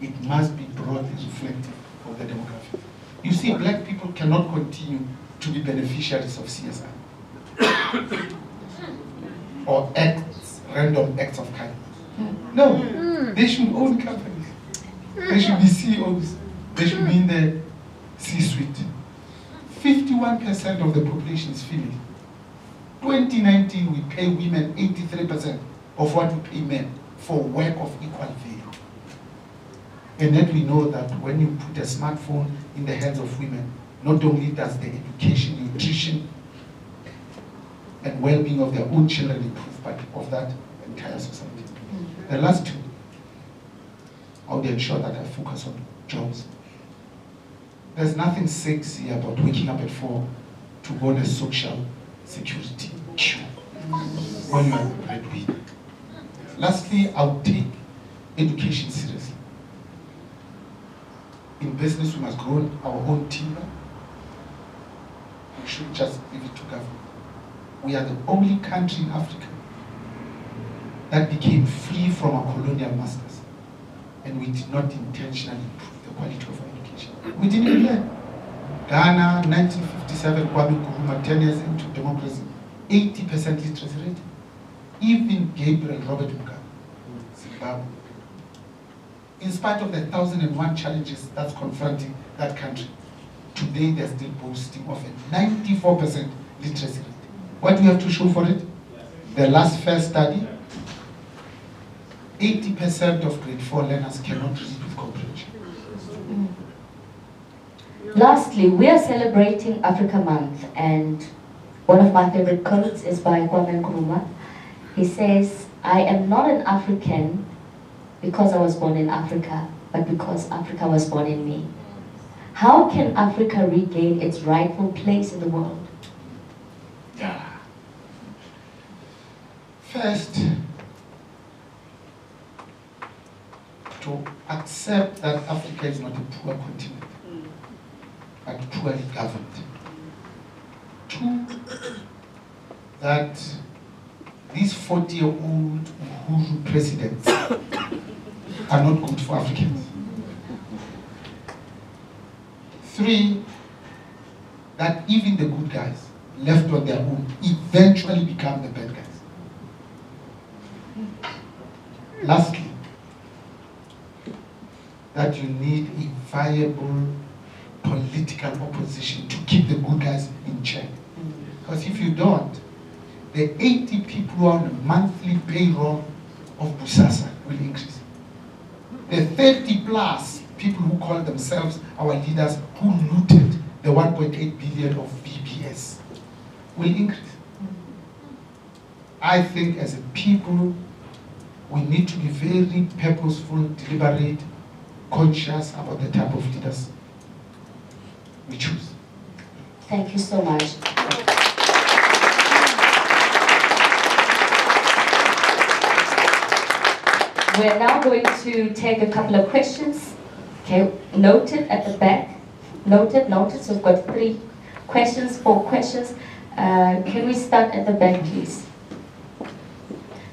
It must be broadly reflective of the demographic. You see, black people cannot continue to be beneficiaries of CSI or random acts of kindness. No, they should own companies. They should be CEOs. They should be in the C-suite. 51% of the population is female. 2019, we pay women 83% of what we pay men for work of equal value. And then we know that when you put a smartphone in the hands of women, not only does the education, nutrition, and well-being of their own children improve, but of that entire society. The last 2, I would ensure that I focus on jobs. There's nothing sexy about waking up at 4 to go on a social security queue when you are a breadwinner. Lastly, I would take education seriously. In business, we must grow our own timber. We should just leave it to government. We are the only country in Africa that became free from our colonial masters. And we did not intentionally improve the quality of our education. We didn't even learn. Ghana, 1957, Kwame Nkrumah, 10 years into democracy, 80% literacy rate. Even Gabriel Robert Mugabe, Zimbabwe. In spite of the 1,001 challenges that's confronting that country, today they're still boasting of a 94% literacy rate. What do we have to show for it? The last FAIR study, 80% of grade 4 learners cannot read with comprehension. Lastly, we are celebrating Africa Month, and one of my favorite quotes is by Kwame Nkrumah. He says, "I am not an African because I was born in Africa, but because Africa was born in me." How can Africa regain its rightful place in the world? Yeah. First, to accept that Africa is not a poor continent, but poorly governed. Two, that these 40-year-old Uhuru presidents are not good for Africans. Three, that even the good guys left on their own eventually become the bad guys. Lastly, that you need a viable political opposition to keep the good guys in check. Because if you don't, the 80 people who are on the monthly payroll of Busasa will increase. The 30 plus people who call themselves our leaders who looted the 1.8 billion of BBS will increase. I think as a people, we need to be very purposeful, deliberate, conscious about the type of leaders we choose. Thank you so much. We're now going to take a couple of questions. Okay, noted at the back. Noted. So we've got 3 questions, 4 questions. Can we start at the back, please?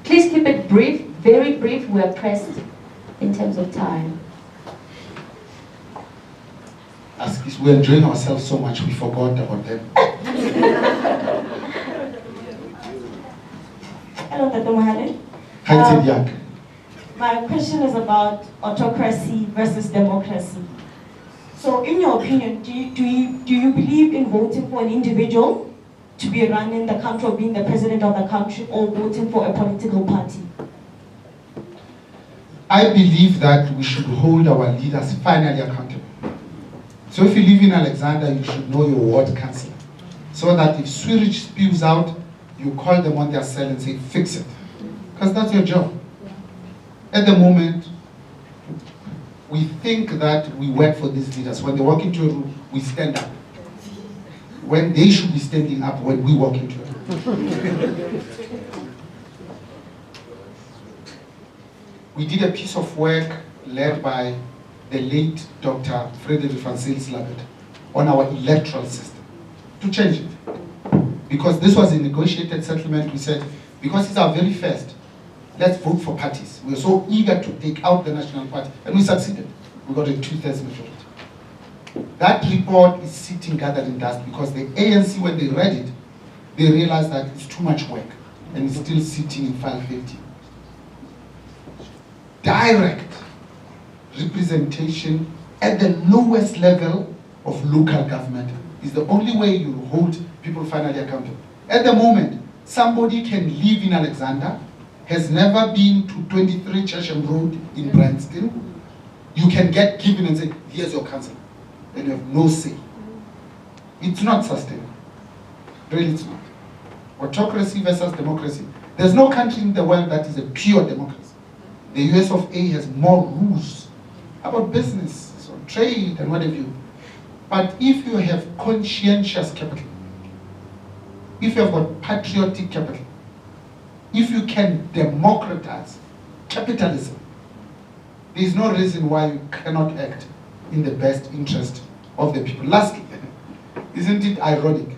Please keep it brief, very brief. We are pressed in terms of time. We're enjoying ourselves so much, we forgot about them. Hello, Dr. Mohale. Hi, My question is about autocracy versus democracy. So in your opinion, do you believe in voting for an individual to be running the country or being the president of the country, or voting for a political party? I believe that we should hold our leaders finally accountable. So if you live in Alexander, you should know your ward councillor. So that if sewage spews out, you call them on their cell and say, fix it. Because that's your job. At the moment, we think that we work for these leaders. When they walk into a room, we stand up. When they should be standing up when we walk into a room. We did a piece of work led by the late Dr. Frederick Van Zyl on our electoral system to change it. Because this was a negotiated settlement, we said, because it's our very first, let's vote for parties. We were so eager to take out the National Party, and we succeeded. We got a 2/3 majority. That report is sitting gathered in dust because the ANC, when they read it, they realized that it's too much work, and it's still sitting in file 50. Direct representation at the lowest level of local government is the only way you hold people finally accountable. At the moment, somebody can live in Alexander, has never been to 23 Chesham Road in Branston. You can get given and say, here's your council. And you have no say. It's not sustainable. Really, it's not. Autocracy versus democracy. There's no country in the world that is a pure democracy. The US of A has more rules about business, so trade and what have you. But if you have conscientious capital, if you have got patriotic capital, if you can democratize capitalism, there is no reason why you cannot act in the best interest of the people. Lastly, isn't it ironic?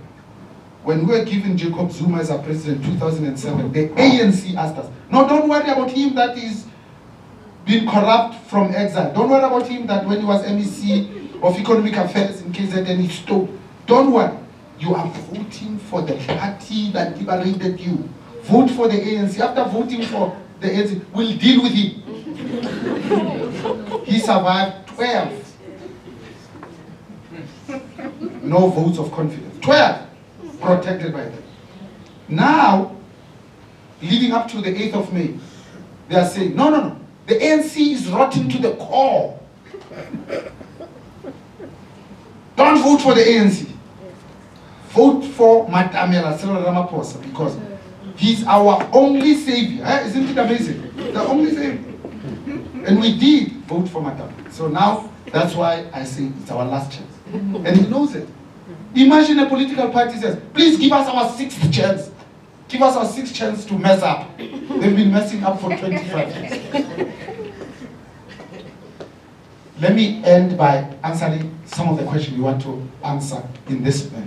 When we were given Jacob Zuma as our president in 2007, the ANC asked us, no, don't worry about him that is being corrupt from exile. Don't worry about him that when he was MEC of Economic Affairs in KZN, he stole. Don't worry. You are voting for the party that liberated you. Vote for the ANC. After voting for the ANC, we'll deal with him. He survived 12. No votes of confidence. 12 protected by them. Now, leading up to the 8th of May, they are saying, no, no, no. The ANC is rotten to the core. Don't vote for the ANC. Vote for Matamela Cyril Ramaphosa because he's our only savior. Isn't it amazing? The only savior. And we did vote for Matamela. So now, that's why I say it's our last chance. And he knows it. Imagine a political party says, please give us our 6th chance. Give us our 6th chance to mess up. They've been messing up for 25 years. Let me end by answering some of the questions you want to answer in this way.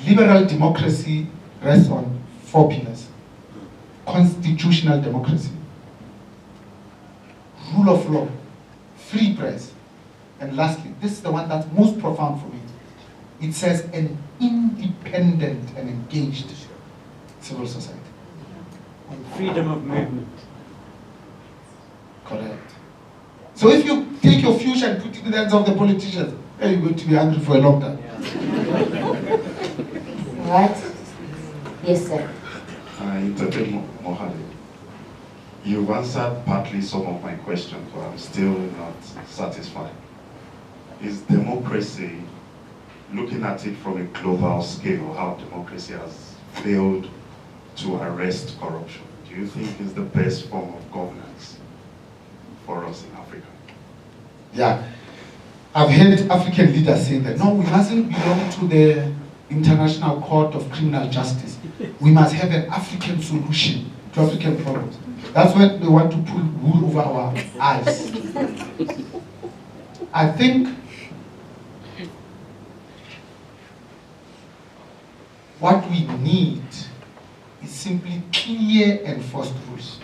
Liberal democracy rests on 4 pillars. Constitutional democracy, rule of law, free press, and lastly, this is the one that's most profound for me. It says an independent and engaged civil society. On freedom of movement. Correct. So if you take your future and put it in the hands of the politicians, then you're going to be angry for a long time. Right? Yes, sir. Untitled MOHALE. You've answered partly some of my questions, but I'm still not satisfied. Is democracy, looking at it from a global scale, how democracy has failed to arrest corruption, do you think is the best form of governance for us in Africa? Yeah. I've heard African leaders say that, no, we mustn't belong to the International Court of Criminal Justice. We must have an African solution to African problems. That's when they want to pull wool over our eyes. I think what we need is simply clear enforced rules.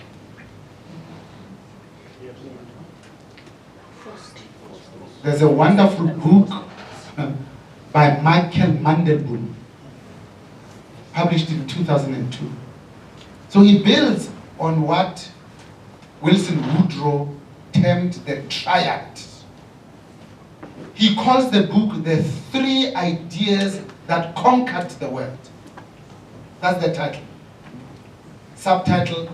There's a wonderful book by Michael Mandelbrot, published in 2002. So he builds on what Wilson Woodrow termed the triad. He calls the book the 3 ideas that conquered the world. That's the title. Subtitle,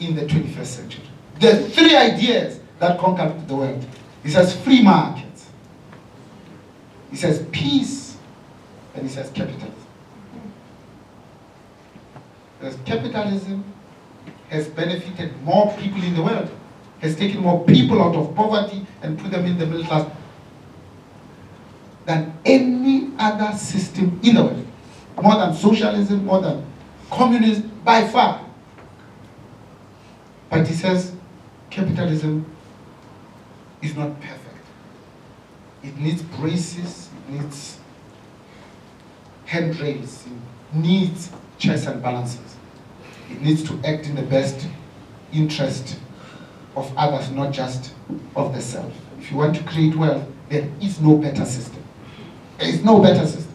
in the 21st century. The 3 ideas that conquered the world. He says free markets. He says peace. And he says capitalism. Because capitalism has benefited more people in the world, has taken more people out of poverty and put them in the middle class than any other system in the world. More than socialism, more than communism, by far. But he says capitalism is not perfect. It needs braces, it needs handrails, it needs checks and balances. It needs to act in the best interest of others, not just of the self. If you want to create wealth, there is no better system. There is no better system.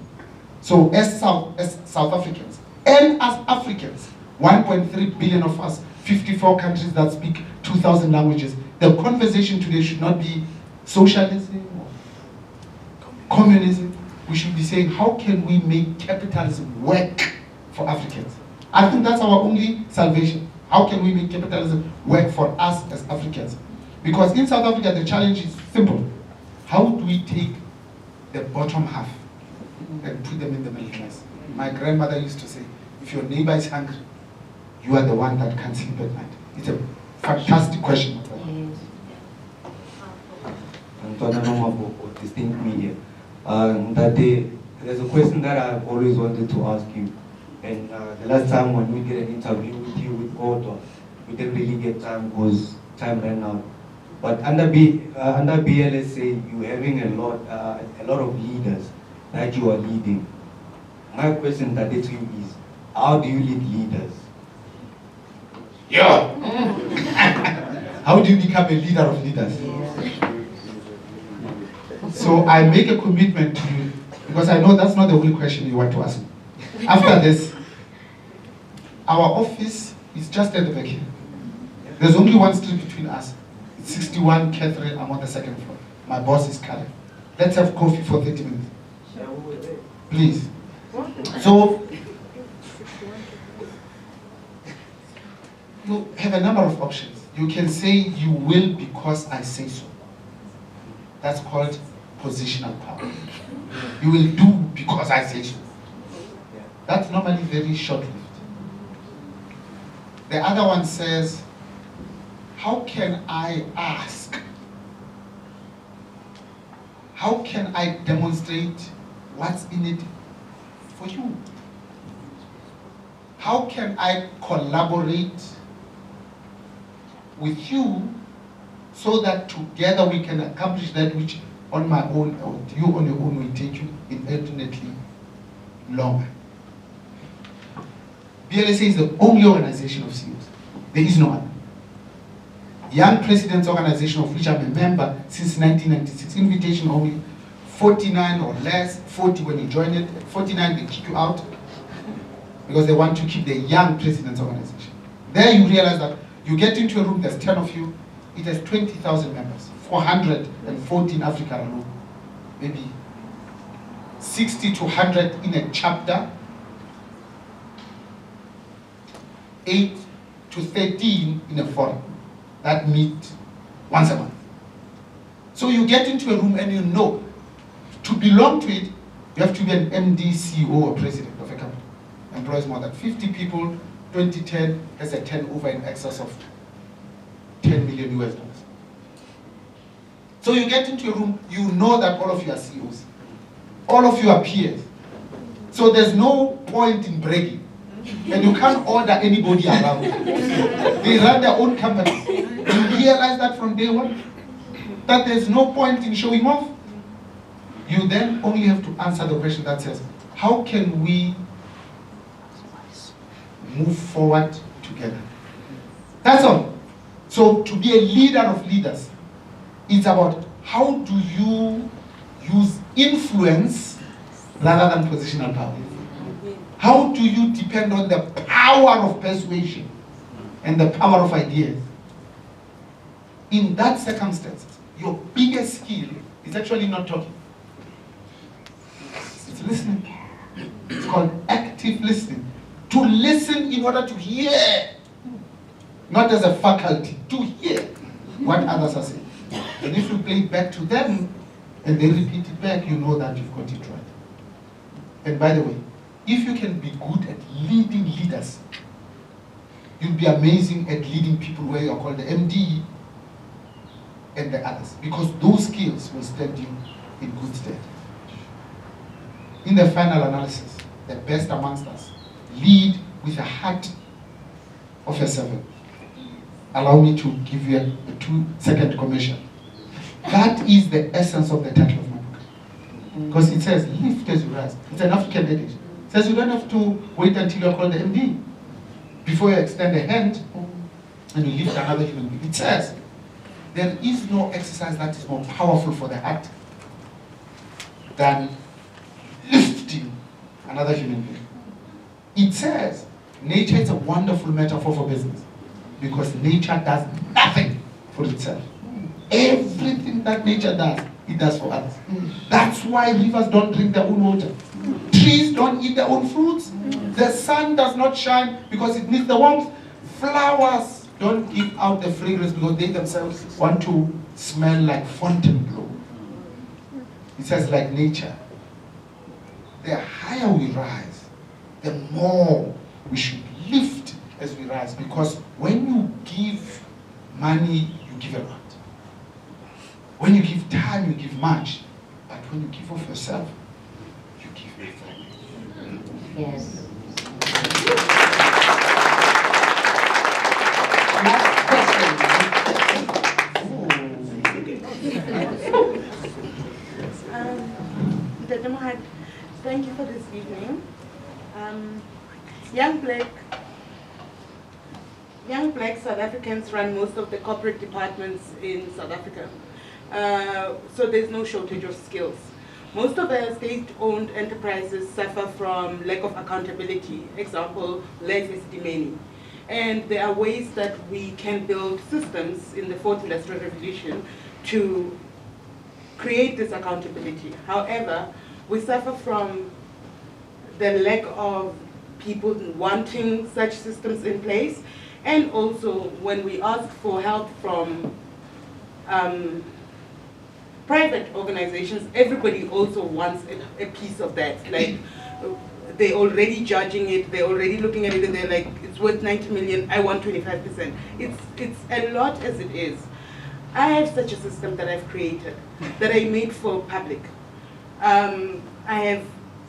So as South Africans, and as Africans, 1.3 billion of us, 54 countries that speak 2,000 languages, the conversation today should not be socialism or communism. We should be saying, how can we make capitalism work for Africans? I think that's our only salvation. How can we make capitalism work for us as Africans? Because in South Africa, the challenge is simple. How do we take the bottom half and put them in the middle class? My grandmother used to say, if your neighbor is hungry, you are the one that can't sleep at night. It's a fantastic question. Distinct media. There's a question that I've always wanted to ask you. And the last time when we did an interview with you with Otto, we didn't really get time because time ran out. But under BLSA, you're having a lot of leaders that you are leading. My question to you is, how do you lead leaders? Yeah. How do you become a leader of leaders? So I make a commitment to you, because I know that's not the only question you want to ask me. After this, our office is just at the back here. There's only one street between us. It's 61 Catherine, I'm on the second floor. My boss is Karen. Let's have coffee for 30 minutes. Please. So, you have a number of options. You can say you will because I say so. That's called positional power. You will do because I say so. That's normally very short-lived. The other one says, how can I ask? How can I demonstrate what's in it for you? How can I collaborate with you so that together we can accomplish that which on my own, or you on your own, will take you infinitely longer. BLSA is the only organization of CEOs. There is no other. Young Presidents Organization, of which I'm a member since 1996, invitation only, 49 or less, 40 when you join it, 49 they kick you out because they want to keep the Young Presidents Organization. There you realize that you get into a room, there's 10 of you, it has 20,000 members, 414 Africa alone, maybe 60 to 100 in a chapter, 8 to 13 in a forum that meet once a month. So you get into a room and you know, to belong to it, you have to be an MD, CEO, or president of a company. Employs more than 50 people. 2010 has a turnover in excess of 10 million US dollars. So you get into a room, you know that all of you are CEOs. All of you are peers. So there's no point in bragging. And you can't order anybody around. They run their own company. You realize that from day one, that there's no point in showing off. You then only have to answer the question that says, how can we move forward together? That's all. So to be a leader of leaders, it's about how do you use influence rather than positional power. How do you depend on the power of persuasion and the power of ideas? In that circumstance, your biggest skill is actually not talking. It's listening. It's called active listening. To listen in order to hear, not as a faculty, to hear what others are saying. And if you play it back to them and they repeat it back, you know that you've got it right. And by the way, if you can be good at leading leaders, you'll be amazing at leading people where you're called the MD and the others, because those skills will stand you in good stead. In the final analysis, the best amongst us lead with the heart of a servant. Allow me to give you a 2-second commercial. That is the essence of the title of my book. Because it says, lift as you rise. It's an African adage. It says you don't have to wait until you're called the MD before you extend a hand and you lift another human being. It says, there is no exercise that is more powerful for the heart than lifting another human being. It says, nature is a wonderful metaphor for business because nature does nothing for itself. Everything that nature does, it does for others. That's why rivers don't drink their own water. Trees don't eat their own fruits. The sun does not shine because it needs the warmth. Flowers don't give out the fragrance because they themselves want to smell like Fontainebleau. It says like nature. The higher we rise, the more we should lift as we rise, because when you give money, you give a lot. When you give time, you give much. But when you give of yourself, you give everything. Yes. Last question. Dr. Mohad, thank you for this evening. Young black South Africans run most of the corporate departments in South Africa. So there's no shortage of skills. Most of the state-owned enterprises suffer from lack of accountability. Example, life is demanding. And there are ways that we can build systems in the fourth industrial revolution to create this accountability. However, we suffer from the lack of people wanting such systems in place, and also when we ask for help from private organizations, everybody also wants a piece of that. Like, they're already judging it, they're already looking at it, and they're like, it's worth 90 million, I want 25%. It's a lot as it is. I have such a system that I've created, that I made for public. I have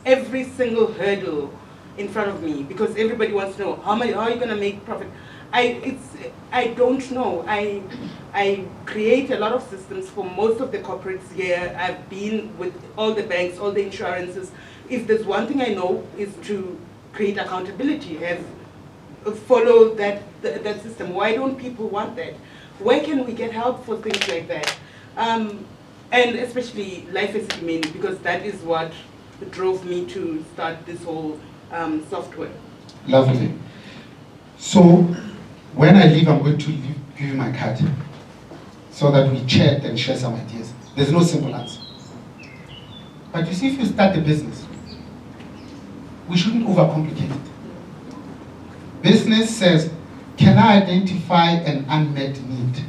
every single hurdle in front of me, because everybody wants to know, how are you gonna make profit? I don't know. I create a lot of systems for most of the corporates here. I've been with all the banks, all the insurances. If there's one thing I know is to create accountability, follow that system. Why don't people want that? Where can we get help for things like that? And especially life is demanding, because that is what drove me to start this whole software. Lovely. So, when I leave, I'm going to give you my card so that we chat and share some ideas. There's no simple answer. But you see, if you start a business, we shouldn't overcomplicate it. Business says, can I identify an unmet need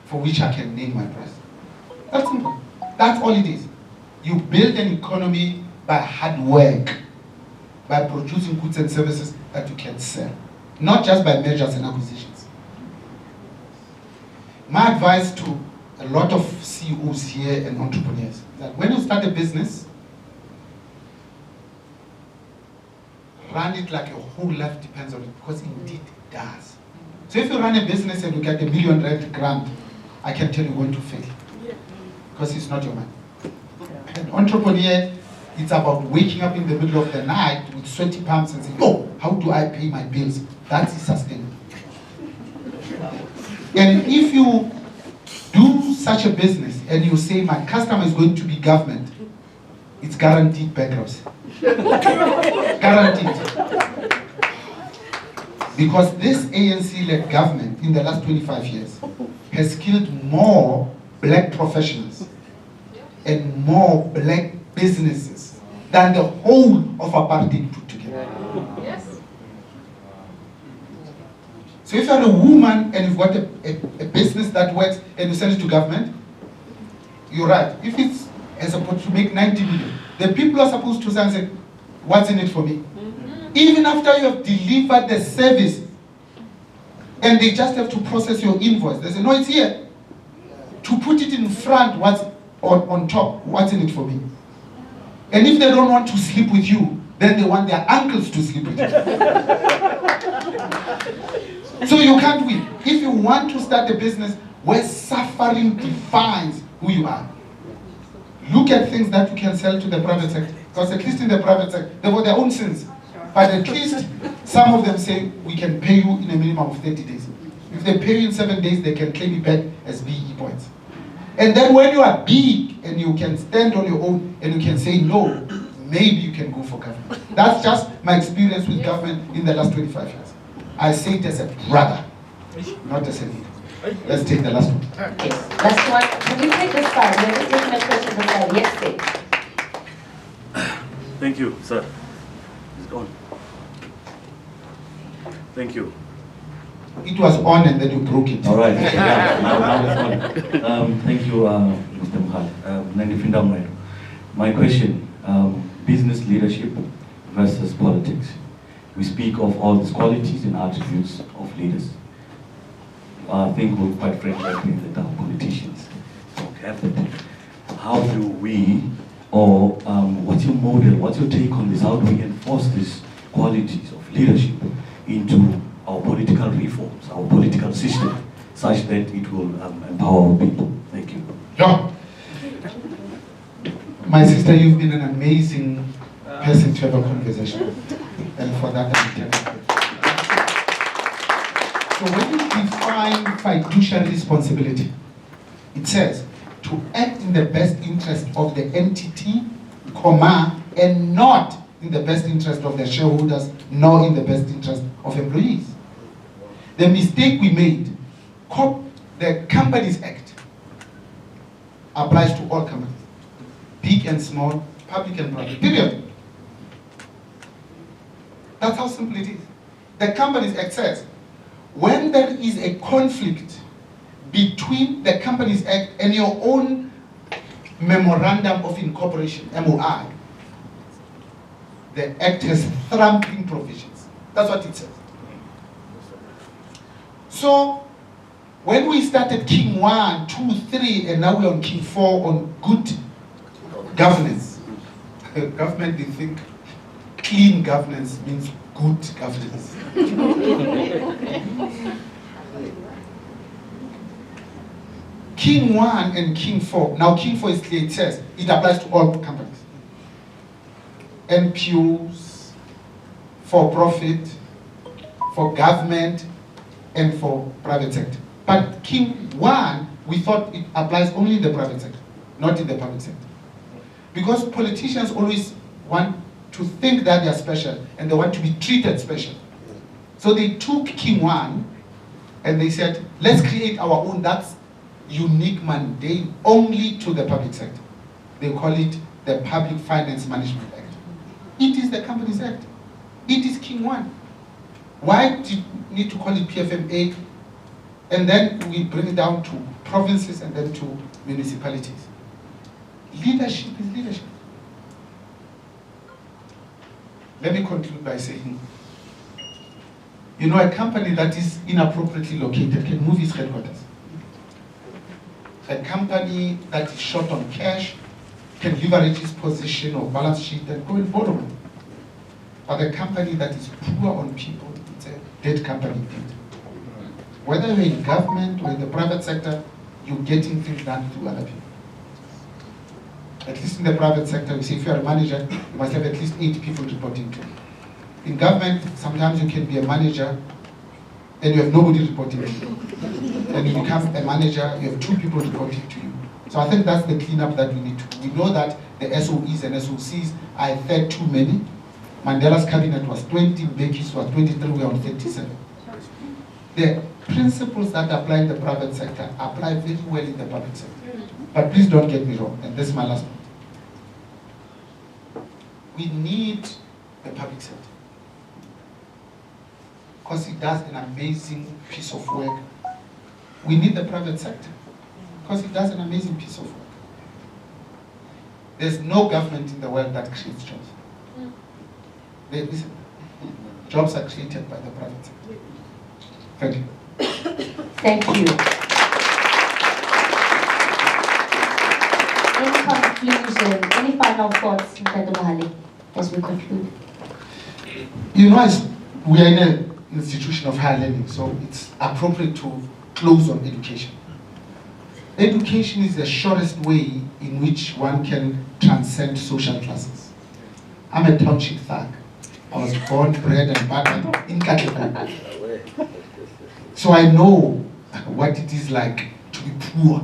for which I can name my price? That's simple. That's all it is. You build an economy by hard work, by producing goods and services that you can sell, not just by mergers and acquisitions. My advice to a lot of CEOs here and entrepreneurs is that when you start a business, run it like your whole life depends on it, because indeed it does. So if you run a business and you get a R1 million grant, I can tell you're going to fail, because it's not your money. An entrepreneur, it's about waking up in the middle of the night with sweaty palms and saying, oh, how do I pay my bills? That is sustainable. And if you do such a business and you say my customer is going to be government, it's guaranteed bankruptcy. Guaranteed. Because this ANC-led government in the last 25 years has killed more black professionals and more black businesses than the whole of apartheid put together. Yes. So if you're a woman and you've got a business that works and you send it to government, you're right. If it's supposed to make 90 million, the people are supposed to say, what's in it for me? Even after you have delivered the service and they just have to process your invoice, they say, no, it's here. To put it in front, what's on top, what's in it for me? And if they don't want to sleep with you, then they want their uncles to sleep with you. So you can't win. If you want to start a business where suffering defines who you are, look at things that you can sell to the private sector. Because at least in the private sector, they've got their own sins. But at least some of them say, we can pay you in a minimum of 30 days. If they pay you in 7 days, they can claim it back as BE points. And then when you are big and you can stand on your own and you can say no, maybe you can go for government. That's just my experience with government in the last 25 years. I say it as a brother, not as a leader. Let's take the last one. Yes, last one. Can we take this side? We're just taking a question this side. Yes, Dave. Thank you, sir. It's on. Thank you. It was on and then you broke it. All right. Yeah, now it's on. Thank you, Mr. Mohale. My question, business leadership versus politics. We speak of all these qualities and attributes of leaders. I think we're quite frankly agree that our politicians don't have that. How do we, or what's your model, what's your take on this? How do we enforce these qualities of leadership into our political reforms, our political system, such that it will empower our people? Thank you. Yeah. My sister, you've been an amazing person to have a conversation. And for that, I'm eternally grateful. So when you define fiduciary responsibility, it says to act in the best interest of the entity, comma, and not in the best interest of the shareholders, nor in the best interest of employees. The mistake we made, the Companies Act applies to all companies, big and small, public and private, period. That's how simple it is. The Companies Act says, when there is a conflict between the Companies Act and your own Memorandum of Incorporation, MOI, the Act has trampling provisions. That's what it says. So, when we started King 1, 2, 3, and now we're on King 4 on good governance, government, they think clean governance means good governance. King 1 and King 4, now King 4 is clear, it says it applies to all companies. NPOs, for profit, for government, and for private sector. But King 1, we thought it applies only in the private sector, not in the public sector. Because politicians always want to think that they are special and they want to be treated special. So they took King 1 and they said, let's create our own, that's unique mandate only to the public sector. They call it the Public Finance Management Act. It is the Companies Act. It is King 1. Why do you need to call it PFMA? And then we bring it down to provinces and then to municipalities. Leadership is leadership. Let me conclude by saying, you know, a company that is inappropriately located can move its headquarters. A company that is short on cash can leverage its position or balance sheet and go and borrow money. But a company that is poor on people, it's a dead company indeed. Whether you're in government or in the private sector, you're getting things done through other people. At least in the private sector, we say if you're a manager, you must have at least 8 people reporting to you. In government, sometimes you can be a manager and you have nobody reporting to you. And you become a manager, you have 2 people reporting to you. So I think that's the cleanup that we need to do. We know that the SOEs and SOCs are a third too many. Mandela's cabinet was 20, Mbeki's was 23, we are on 37. The principles that apply in the private sector apply very well in the public sector. But please don't get me wrong, and this is my last point. We need the public sector because it does an amazing piece of work. We need the private sector because it does an amazing piece of work. There's no government in the world that creates jobs. Jobs are created by the private sector. Thank you. Thank you. In conclusion, any final thoughts, Mr. Mohale, as we conclude? You know, we are in an institution of higher learning, so it's appropriate to close on education. Education is the shortest way in which one can transcend social classes. I'm a township thug. I was born, bred, and battered in Capitalism. So I know what it is like to be poor.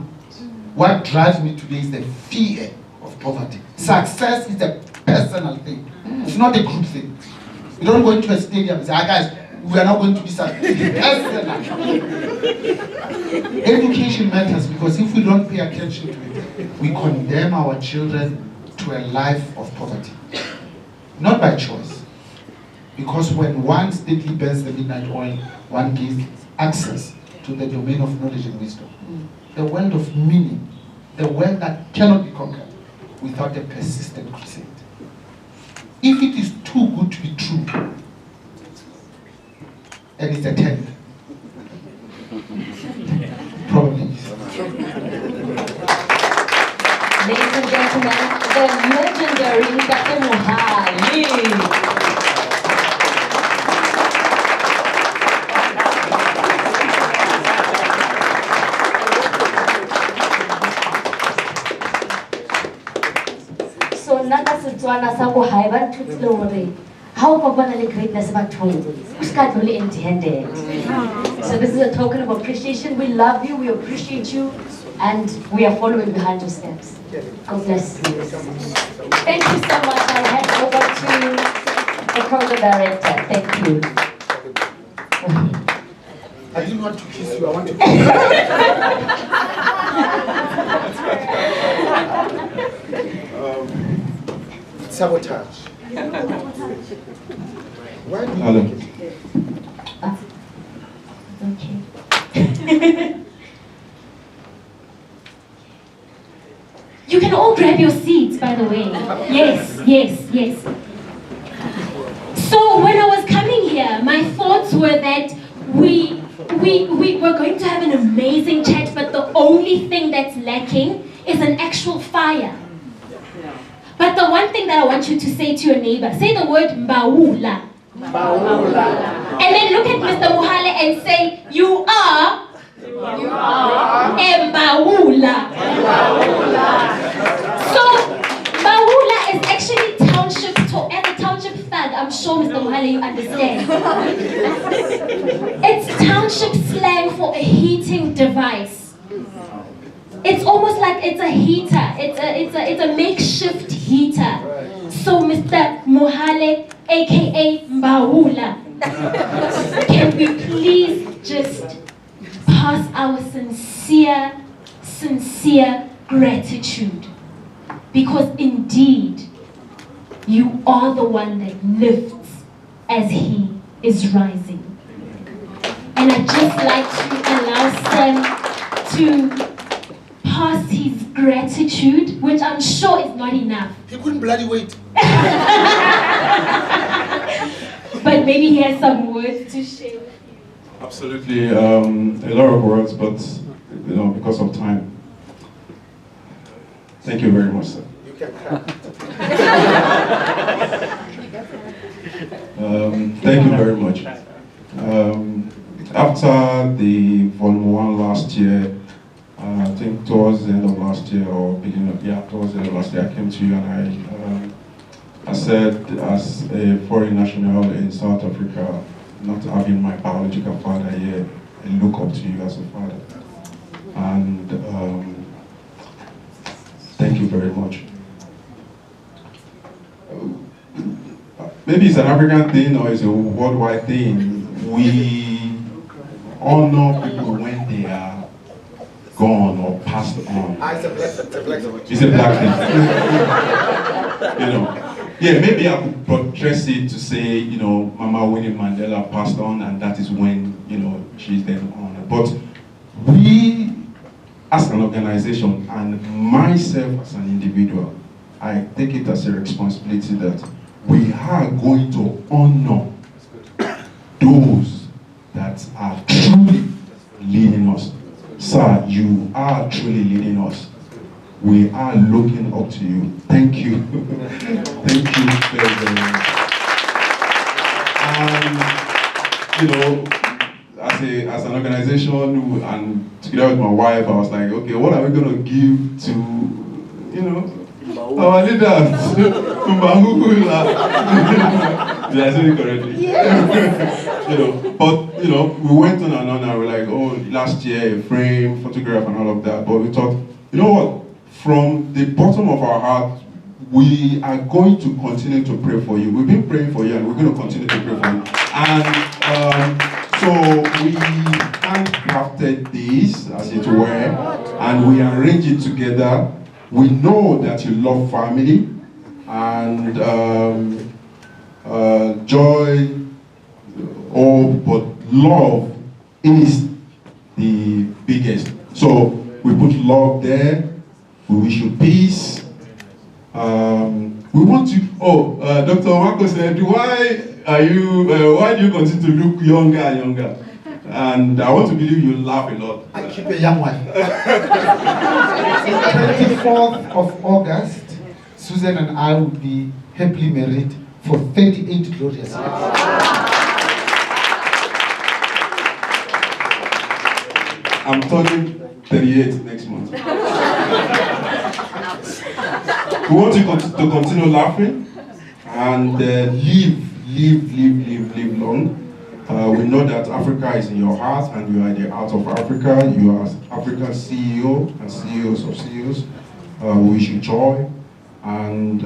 What drives me today is the fear of poverty. Success is a personal thing. It's not a group thing. You don't go into a stadium and say, guys, we are not going to be successful. Education matters because if we don't pay attention to it, we condemn our children to a life of poverty. Not by choice. Because when one steadily burns the midnight oil, one gives access to the domain of knowledge and wisdom. The world of meaning, the world that cannot be conquered without a persistent crusade. If it is too good to be true, and it's a 10, probably is. Ladies and gentlemen, the legendary Dr. Mohale. nna ka Setswana sa ko hae ba nthutile hore ha o kopana le greatness bathong o ska dole empty-handed. So this is a token of appreciation. We love you, we appreciate you, and we are following behind your steps. God bless you. Thank you so much. I'll hand over to the program director. Thank you. I didn't want to kiss you, I want to sabotage. Why do you like it? Okay. You can all grab your seats, by the way. Yes, yes, yes. So when I was coming here, my thoughts were that we were going to have an amazing chat, but the only thing that's lacking is an actual fire. But the one thing that I want you to say to your neighbor, say the word Mbawula. And then look at Mr. Mohale and say, you are Mbawula. So Mbawula is actually township talk. As a township thug, I'm sure Mr. Mohale you understand. It's township slang for a heating device. It's almost like it's a heater. It's a makeshift heater. So Mr. Mohale, aka Mbawula, can we please just pass our sincere gratitude? Because indeed, you are the one that lifts as he is rising. And I'd just like to allow Sam to pass his gratitude, which I'm sure is not enough. He couldn't bloody wait. But maybe he has some words to share with you. Absolutely, a lot of words, but because of time. Thank you very much, sir. You can clap. Thank you very much. After the Volume 1 last year, I think towards the end of last year or towards the end of last year, I came to you and I said, as a foreign national in South Africa, not having my biological father here, I look up to you as a father. And thank you very much. Maybe it's an African thing or it's a worldwide thing. We honor people when they are gone or passed on. It's a black thing. It's a black thing. Yeah, maybe I could portray it to say, Mama Winnie Mandela passed on, and that is when, she's then honored. But we, as an organization, and myself as an individual, I take it as a responsibility that we are going to honor those that are truly leading us. Sir, you are truly leading us. We are looking up to you. Thank you. Thank you very, very much. And, as an organization and together with my wife, I was like, okay, what are we going to give to, our leaders? Did I say it correctly? Yes. But we went on and on and we're like, oh, last year a frame, photograph and all of that. But we thought, you know what? From the bottom of our heart, we are going to continue to pray for you. We've been praying for you and we're going to continue to pray for you. And so we handcrafted this, as it were, and we arranged it together. We know that you love family and joy, but love is the biggest. So we put love there. We wish you peace. We want you. Dr. Marco said, why do you continue to look younger and younger? And I want to believe you laugh a lot. I keep a young one. 24th of August, Susan and I will be happily married for 38 glorious years. I'm turning 38 next month. We want to continue laughing and live long. We know that Africa is in your heart and you are the heart of Africa. You are African CEO and CEOs of CEOs. We wish you joy. And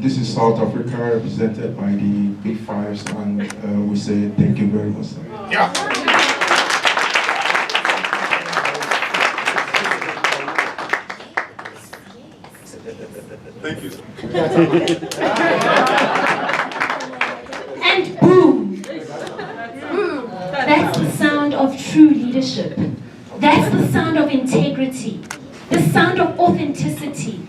this is South Africa represented by the Big Fives, and we say thank you very much. Yeah. Thank you. And boom! That's the sound of true leadership. That's the sound of integrity. The sound of authenticity.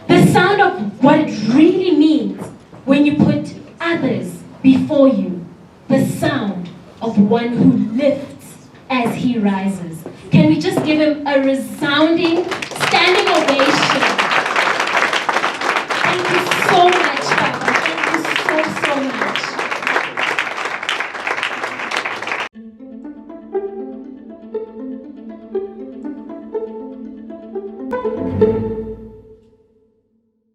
The sound of what it really means when you put others before you. The sound of one who lifts as he rises. Can we just give him a resounding standing ovation? Thank you so much, Papa. Thank you so much.